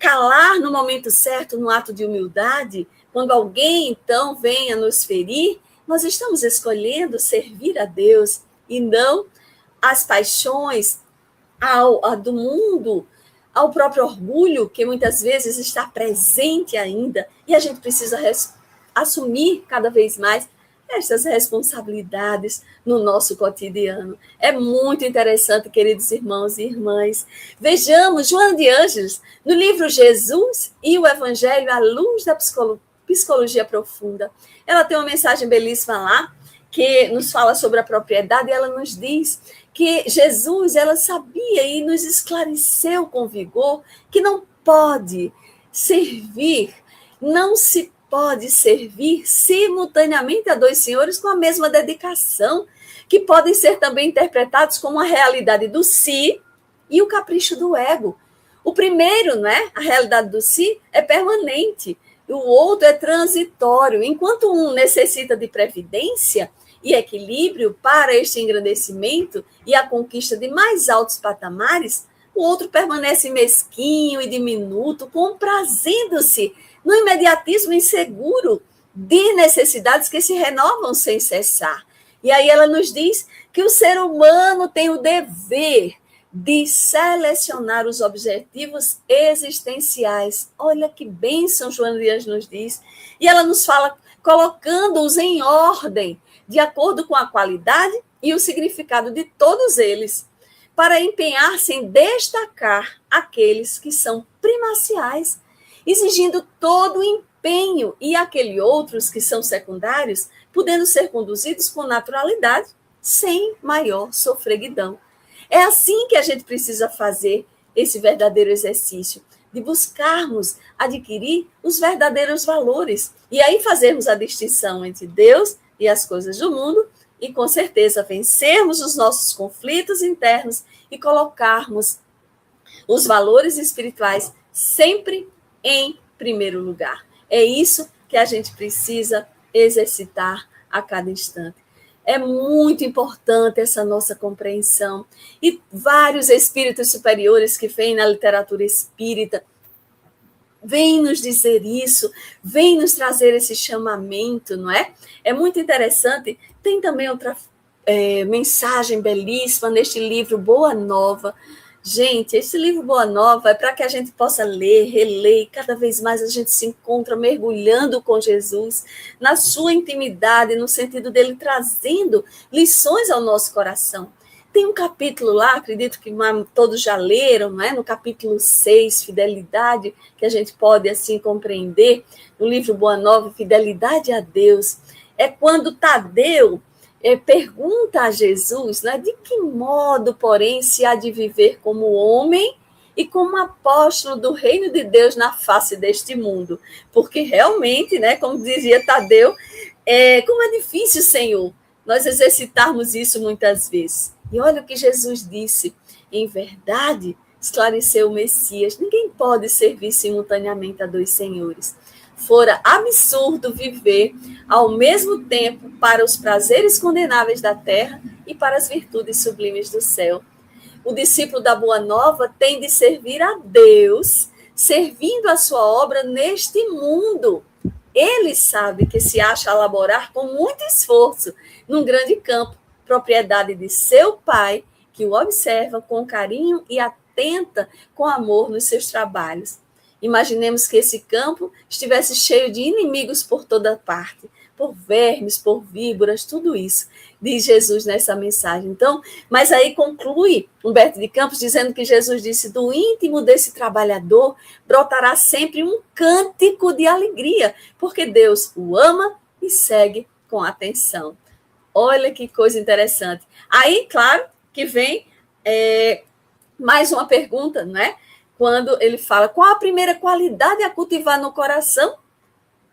calar no momento certo, no ato de humildade, quando alguém, então, venha nos ferir, nós estamos escolhendo servir a Deus e não as paixões do mundo, ao próprio orgulho, que muitas vezes está presente ainda, e a gente precisa assumir cada vez mais estas responsabilidades no nosso cotidiano. É muito interessante, queridos irmãos e irmãs. Vejamos Joana de Ângeles, no livro Jesus e o Evangelho à luz da psicologia profunda. Ela tem uma mensagem belíssima lá, que nos fala sobre a propriedade, e ela nos diz que Jesus, ela sabia e nos esclareceu com vigor que não se pode servir simultaneamente a dois senhores com a mesma dedicação, que podem ser também interpretados como a realidade do si e o capricho do ego. O primeiro, né, a realidade do si, é permanente, e o outro é transitório. Enquanto um necessita de previdência e equilíbrio para este engrandecimento e a conquista de mais altos patamares, o outro permanece mesquinho e diminuto, comprazendo-se no imediatismo inseguro de necessidades que se renovam sem cessar. E aí ela nos diz que o ser humano tem o dever de selecionar os objetivos existenciais. Olha que bênção Joana de Ângeles nos diz. E ela nos fala colocando-os em ordem, de acordo com a qualidade e o significado de todos eles, para empenhar-se em destacar aqueles que são primaciais, exigindo todo o empenho, e aqueles outros que são secundários, podendo ser conduzidos com naturalidade, sem maior sofreguidão. É assim que a gente precisa fazer esse verdadeiro exercício, de buscarmos adquirir os verdadeiros valores, e aí fazermos a distinção entre Deus e as coisas do mundo, e com certeza vencermos os nossos conflitos internos e colocarmos os valores espirituais sempre em primeiro lugar. É isso que a gente precisa exercitar a cada instante. É muito importante essa nossa compreensão. E vários espíritos superiores que vêm na literatura espírita vêm nos dizer isso, vêm nos trazer esse chamamento, não é? É muito interessante. Tem também outra mensagem belíssima neste livro Boa Nova. Gente, esse livro Boa Nova é para que a gente possa ler, reler, e cada vez mais a gente se encontra mergulhando com Jesus, na sua intimidade, no sentido dele trazendo lições ao nosso coração. Tem um capítulo lá, acredito que todos já leram, não é? No capítulo 6, Fidelidade, que a gente pode assim compreender, no livro Boa Nova, Fidelidade a Deus. É quando Tadeu pergunta a Jesus, né, de que modo, porém, se há de viver como homem e como apóstolo do reino de Deus na face deste mundo. Porque realmente, né, como dizia Tadeu, como é difícil, Senhor, nós exercitarmos isso muitas vezes. E olha o que Jesus disse, em verdade, esclareceu o Messias, ninguém pode servir simultaneamente a dois senhores. Fora absurdo viver ao mesmo tempo para os prazeres condenáveis da terra e para as virtudes sublimes do céu. O discípulo da Boa Nova tem de servir a Deus, servindo a sua obra neste mundo. Ele sabe que se acha a laborar com muito esforço num grande campo, propriedade de seu Pai, que o observa com carinho e atenta com amor nos seus trabalhos. Imaginemos que esse campo estivesse cheio de inimigos por toda parte. por vermes, por víboras, tudo isso, diz Jesus nessa mensagem. Então, mas aí conclui Humberto de Campos dizendo que Jesus disse: do íntimo desse trabalhador brotará sempre um cântico de alegria, porque Deus o ama e segue com atenção. Olha que coisa interessante. Aí, claro, que vem mais uma pergunta, não é? Quando ele fala, qual a primeira qualidade a cultivar no coração?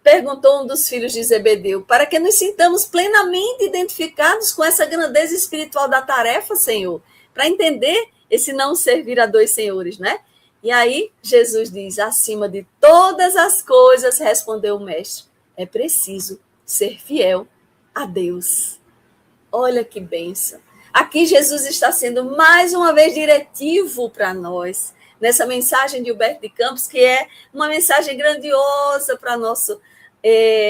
Perguntou um dos filhos de Zebedeu, para que nos sintamos plenamente identificados com essa grandeza espiritual da tarefa, Senhor, para entender esse não servir a dois senhores, né? E aí Jesus diz, acima de todas as coisas, respondeu o mestre, é preciso ser fiel a Deus. Olha que bênção. Aqui Jesus está sendo mais uma vez diretivo para nós, nessa mensagem de Humberto de Campos, que é uma mensagem grandiosa para nosso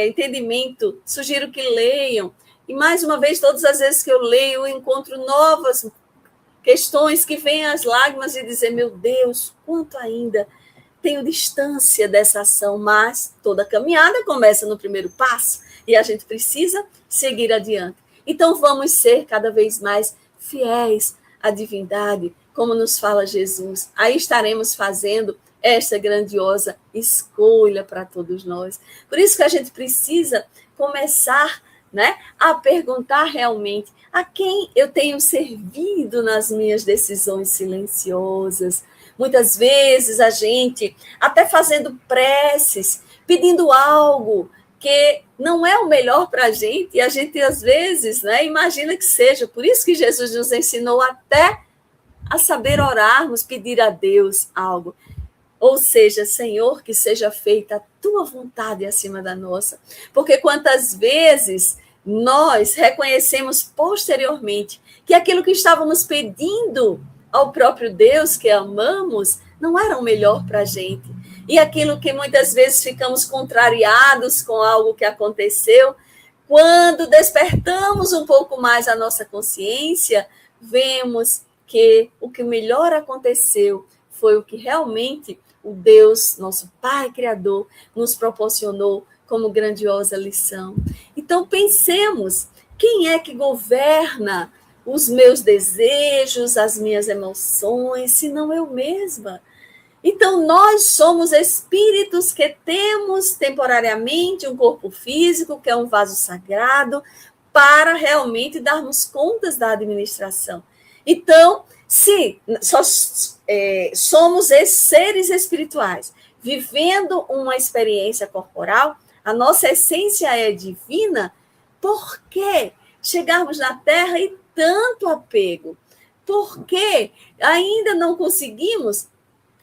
entendimento. Sugiro que leiam. E, mais uma vez, todas as vezes que eu leio, eu encontro novas questões que vêm às lágrimas e dizer, meu Deus, quanto ainda tenho distância dessa ação, mas toda caminhada começa no primeiro passo e a gente precisa seguir adiante. Então, vamos ser cada vez mais fiéis à divindade, como nos fala Jesus. Aí estaremos fazendo esta grandiosa escolha para todos nós. Por isso que a gente precisa começar, né, a perguntar realmente a quem eu tenho servido nas minhas decisões silenciosas. Muitas vezes a gente, até fazendo preces, pedindo algo que não é o melhor para a gente, e a gente, às vezes, né, imagina que seja. Por isso que Jesus nos ensinou até a saber orarmos, pedir a Deus algo. Ou seja, Senhor, que seja feita a tua vontade acima da nossa. Porque quantas vezes nós reconhecemos posteriormente que aquilo que estávamos pedindo ao próprio Deus, que amamos, não era o melhor para a gente. E aquilo que muitas vezes ficamos contrariados com algo que aconteceu, quando despertamos um pouco mais a nossa consciência, vemos que o que melhor aconteceu foi o que realmente o Deus, nosso Pai Criador, nos proporcionou como grandiosa lição. Então, pensemos, quem é que governa os meus desejos, as minhas emoções, se não eu mesma? Então, nós somos espíritos que temos temporariamente um corpo físico, que é um vaso sagrado, para realmente darmos contas da administração. Então, se somos esses seres espirituais, vivendo uma experiência corporal, a nossa essência é divina, por que chegarmos na Terra e tanto apego? Por que ainda não conseguimos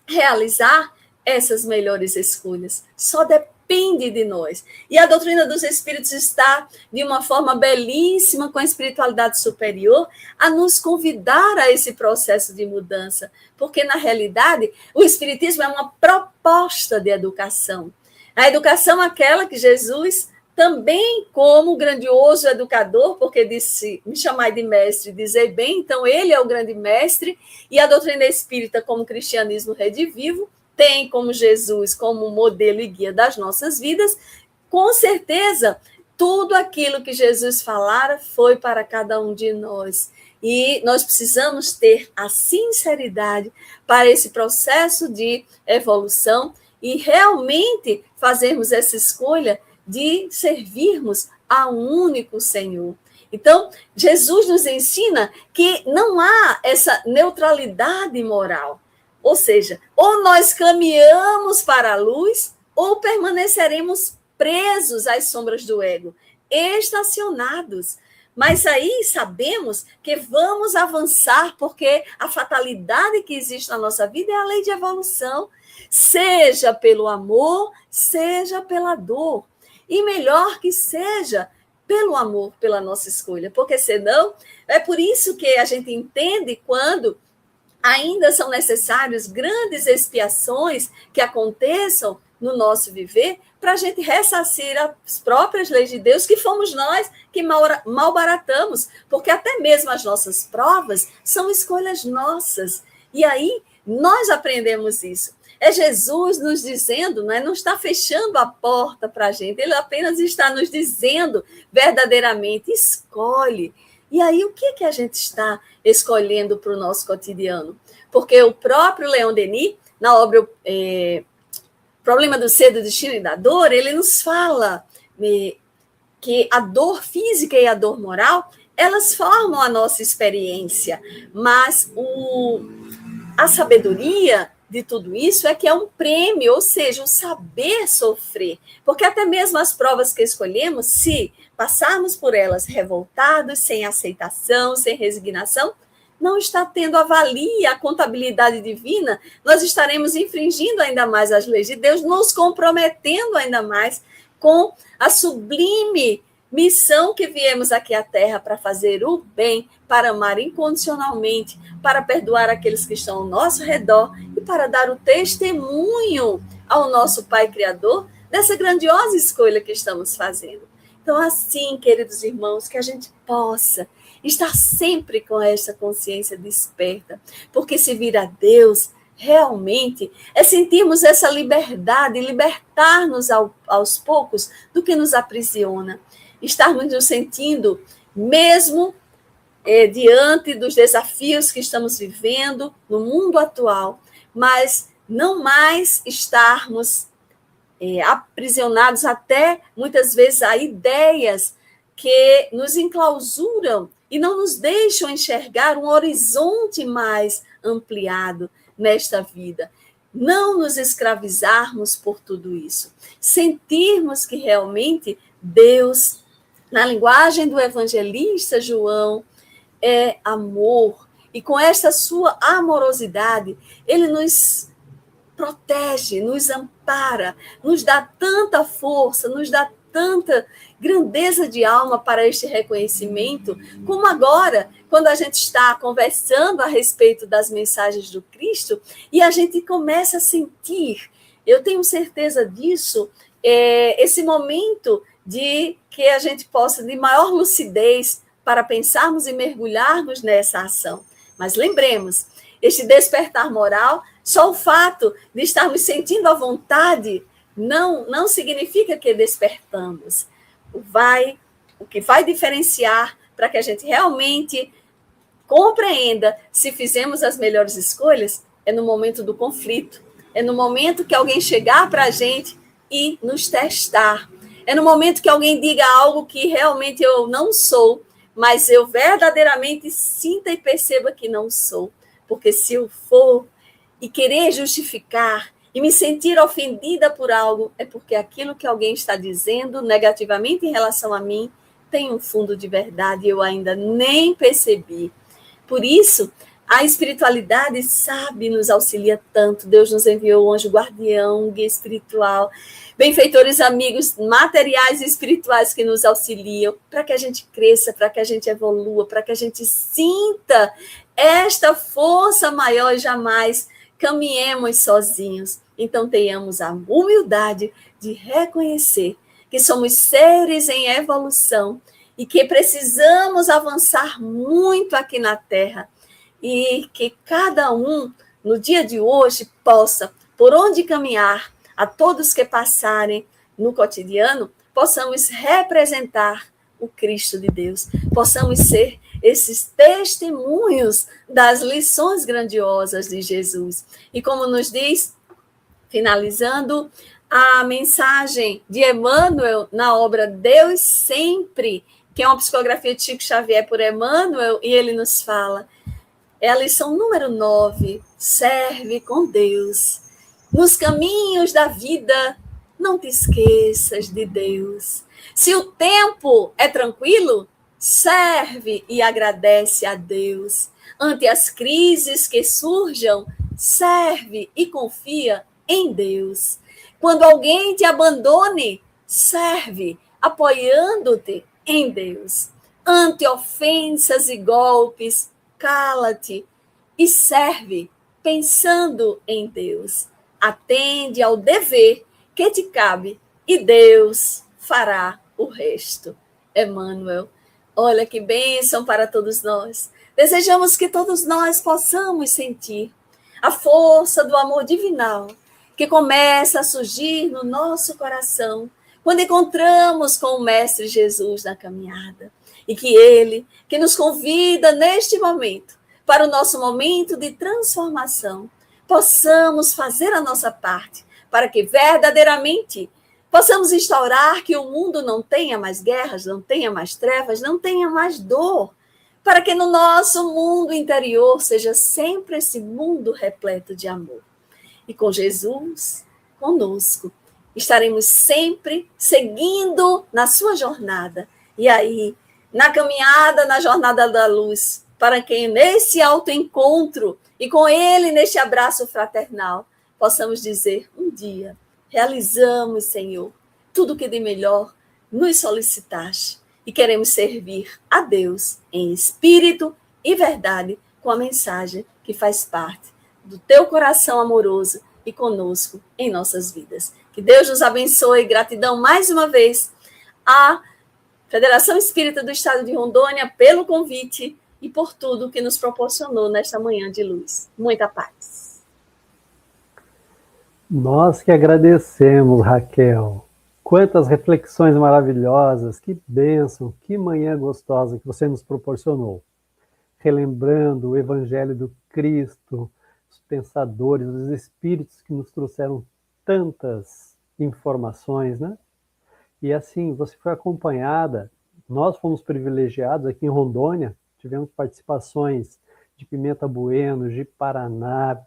realizar essas melhores escolhas? Só depende de nós. E a doutrina dos Espíritos está, de uma forma belíssima, com a espiritualidade superior, a nos convidar a esse processo de mudança, porque, na realidade, o Espiritismo é uma proposta de educação. A educação aquela que Jesus, também como grandioso educador, porque disse, me chamai de mestre, dizer bem, então ele é o grande mestre, e a doutrina espírita, como cristianismo redivivo, tem como Jesus como modelo e guia das nossas vidas. Com certeza, tudo aquilo que Jesus falara foi para cada um de nós. E nós precisamos ter a sinceridade para esse processo de evolução e realmente fazermos essa escolha de servirmos a um único Senhor. Então, Jesus nos ensina que não há essa neutralidade moral. Ou seja, ou nós caminhamos para a luz, ou permaneceremos presos às sombras do ego, estacionados. Mas aí sabemos que vamos avançar, porque a fatalidade que existe na nossa vida é a lei de evolução, seja pelo amor, seja pela dor. E melhor que seja pelo amor, pela nossa escolha, porque senão, é por isso que a gente entende quando ainda são necessários grandes expiações que aconteçam no nosso viver para a gente ressarcir as próprias leis de Deus, que fomos nós que malbaratamos, porque até mesmo as nossas provas são escolhas nossas. E aí nós aprendemos isso. É Jesus nos dizendo, não está fechando a porta para a gente, ele apenas está nos dizendo verdadeiramente, escolhe. E aí, o que a gente está escolhendo para o nosso cotidiano? Porque o próprio Leon Denis, na obra Problema do Ser, do Destino e da Dor, ele nos fala que a dor física e a dor moral, elas formam a nossa experiência, mas a sabedoria de tudo isso é que é um prêmio, ou seja, o saber sofrer, porque até mesmo as provas que escolhemos, se passarmos por elas revoltados, sem aceitação, sem resignação, não está tendo a valia, a contabilidade divina, nós estaremos infringindo ainda mais as leis de Deus, nos comprometendo ainda mais com a sublime missão que viemos aqui à Terra para fazer o bem, para amar incondicionalmente, para perdoar aqueles que estão ao nosso redor e para dar o testemunho ao nosso Pai Criador dessa grandiosa escolha que estamos fazendo. Então, assim, queridos irmãos, que a gente possa estar sempre com essa consciência desperta, porque servir a Deus realmente é sentirmos essa liberdade, libertar-nos aos poucos do que nos aprisiona, estarmos nos sentindo, mesmo diante dos desafios que estamos vivendo no mundo atual, mas não mais estarmos aprisionados até, muitas vezes, a ideias que nos enclausuram e não nos deixam enxergar um horizonte mais ampliado nesta vida. Não nos escravizarmos por tudo isso. Sentirmos que realmente Deus, na linguagem do evangelista João, é amor. E com esta sua amorosidade, ele nos protege, nos ampara, nos dá tanta força, nos dá tanta grandeza de alma para este reconhecimento, como agora, quando a gente está conversando a respeito das mensagens do Cristo, e a gente começa a sentir, eu tenho certeza disso, esse momento de que a gente possa, de maior lucidez, para pensarmos e mergulharmos nessa ação. Mas lembremos, este despertar moral, só o fato de estarmos sentindo a vontade, não significa que despertamos. O que vai diferenciar para que a gente realmente compreenda se fizemos as melhores escolhas é no momento do conflito, é no momento que alguém chegar para a gente e nos testar, é no momento que alguém diga algo que realmente eu não sou, mas eu verdadeiramente sinta e perceba que não sou, porque se eu for e querer justificar e me sentir ofendida por algo, é porque aquilo que alguém está dizendo negativamente em relação a mim tem um fundo de verdade e eu ainda nem percebi. Por isso, a espiritualidade, sabe, nos auxilia tanto. Deus nos enviou o anjo guardião, guia espiritual, benfeitores amigos materiais e espirituais que nos auxiliam para que a gente cresça, para que a gente evolua, para que a gente sinta esta força maior e jamais caminhemos sozinhos. Então, tenhamos a humildade de reconhecer que somos seres em evolução e que precisamos avançar muito aqui na Terra e que cada um, no dia de hoje, possa, por onde caminhar, a todos que passarem no cotidiano, possamos representar o Cristo de Deus, possamos ser esses testemunhos das lições grandiosas de Jesus. E como nos diz, finalizando, a mensagem de Emmanuel na obra Deus Sempre, que é uma psicografia de Chico Xavier por Emmanuel, e ele nos fala, é a lição número 9, serve com Deus. Nos caminhos da vida, não te esqueças de Deus. Se o tempo é tranquilo, serve e agradece a Deus. Ante as crises que surjam, serve e confia em Deus. Quando alguém te abandone, serve apoiando-te em Deus. Ante ofensas e golpes, cala-te e serve pensando em Deus. Atende ao dever que te cabe e Deus fará o resto. Emmanuel, olha que bênção para todos nós. Desejamos que todos nós possamos sentir a força do amor divinal, que começa a surgir no nosso coração quando encontramos com o Mestre Jesus na caminhada. E que Ele, que nos convida neste momento, para o nosso momento de transformação, possamos fazer a nossa parte, para que verdadeiramente possamos instaurar que o mundo não tenha mais guerras, não tenha mais trevas, não tenha mais dor, para que no nosso mundo interior seja sempre esse mundo repleto de amor. E com Jesus conosco, estaremos sempre seguindo na sua jornada. E aí, na caminhada, na jornada da luz, para que nesse autoencontro e com Ele neste abraço fraternal, possamos dizer um dia, realizamos, Senhor, tudo que de melhor nos solicitaste e queremos servir a Deus em espírito e verdade com a mensagem que faz parte do teu coração amoroso e conosco em nossas vidas. Que Deus nos abençoe. Gratidão mais uma vez à Federação Espírita do Estado de Rondônia pelo convite e por tudo que nos proporcionou nesta manhã de luz. Muita paz. Nós que agradecemos, Raquel. Quantas reflexões maravilhosas, que bênção, que manhã gostosa que você nos proporcionou. Relembrando o Evangelho do Cristo, os pensadores, os espíritos que nos trouxeram tantas informações, né? E assim, você foi acompanhada, nós fomos privilegiados aqui em Rondônia, tivemos participações de Pimenta Bueno, de Paraná,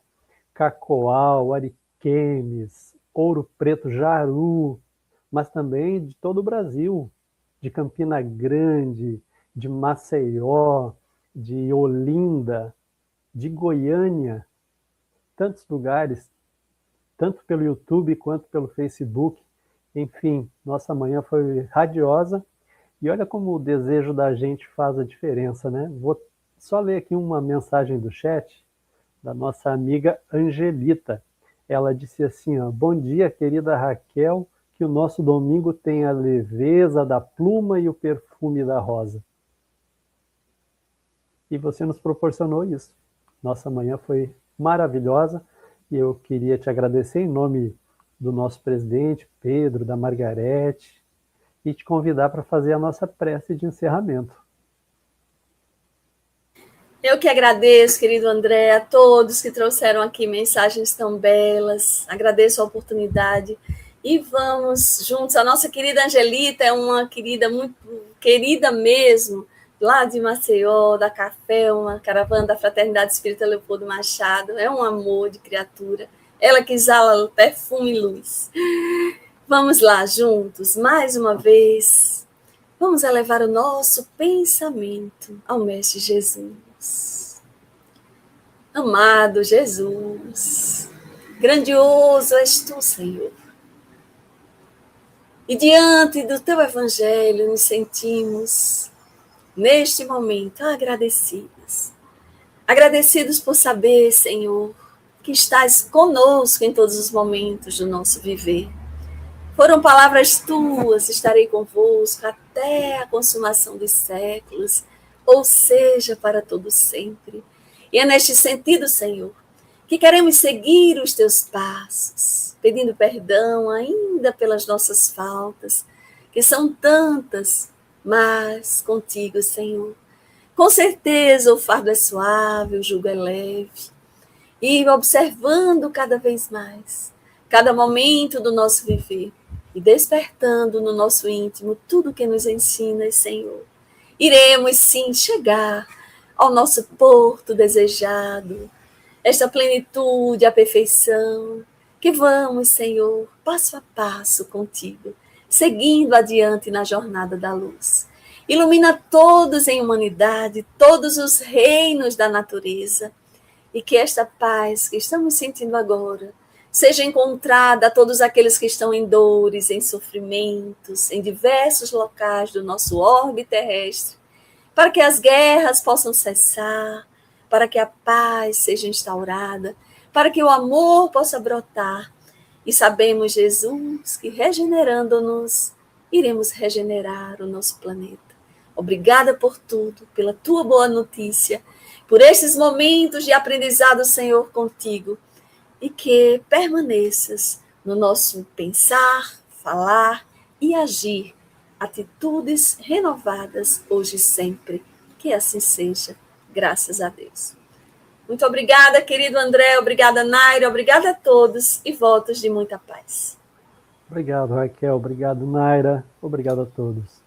Cacoal, Ariquemes, Ouro Preto, Jaru, mas também de todo o Brasil, de Campina Grande, de Maceió, de Olinda, de Goiânia, tantos lugares, tanto pelo YouTube quanto pelo Facebook. Enfim, nossa manhã foi radiosa e olha como o desejo da gente faz a diferença, né? Vou só ler aqui uma mensagem do chat da nossa amiga Angelita. Ela disse assim, ó, bom dia, querida Raquel, que o nosso domingo tenha a leveza da pluma e o perfume da rosa. E você nos proporcionou isso. Nossa manhã foi maravilhosa e eu queria te agradecer em nome do nosso presidente, Pedro, da Margarete, e te convidar para fazer a nossa prece de encerramento. Eu que agradeço, querido André, a todos que trouxeram aqui mensagens tão belas. Agradeço a oportunidade. E vamos juntos. A nossa querida Angelita é uma querida, muito querida mesmo, lá de Maceió, da Café, uma caravana da Fraternidade Espírita Leopoldo Machado. É um amor de criatura. Ela que exala perfume e luz. Vamos lá, juntos, mais uma vez. Vamos elevar o nosso pensamento ao Mestre Jesus. Amado Jesus, grandioso és tu, Senhor. E diante do teu evangelho nos sentimos, neste momento, agradecidos. Agradecidos por saber, Senhor, que estás conosco em todos os momentos do nosso viver. Foram palavras tuas, estarei convosco até a consumação dos séculos, ou seja, para todo sempre. E é neste sentido, Senhor, que queremos seguir os teus passos, pedindo perdão ainda pelas nossas faltas, que são tantas, mas contigo, Senhor. Com certeza o fardo é suave, o jugo é leve. E observando cada vez mais, cada momento do nosso viver, e despertando no nosso íntimo tudo que nos ensinas, Senhor, iremos sim chegar ao nosso porto desejado, esta plenitude, a perfeição, que vamos, Senhor, passo a passo contigo, seguindo adiante na jornada da luz. Ilumina todos em humanidade, todos os reinos da natureza, e que esta paz que estamos sentindo agora seja encontrada a todos aqueles que estão em dores, em sofrimentos, em diversos locais do nosso orbe terrestre, para que as guerras possam cessar, para que a paz seja instaurada, para que o amor possa brotar. E sabemos, Jesus, que regenerando-nos, iremos regenerar o nosso planeta. Obrigada por tudo, pela tua boa notícia, por estes momentos de aprendizado, Senhor, contigo. e que permaneças no nosso pensar, falar e agir, atitudes renovadas hoje e sempre. Que assim seja, graças a Deus. Muito obrigada, querido André, obrigada, Naira, obrigada a todos e votos de muita paz. Obrigado, Raquel. Obrigado, Naira. Obrigado a todos.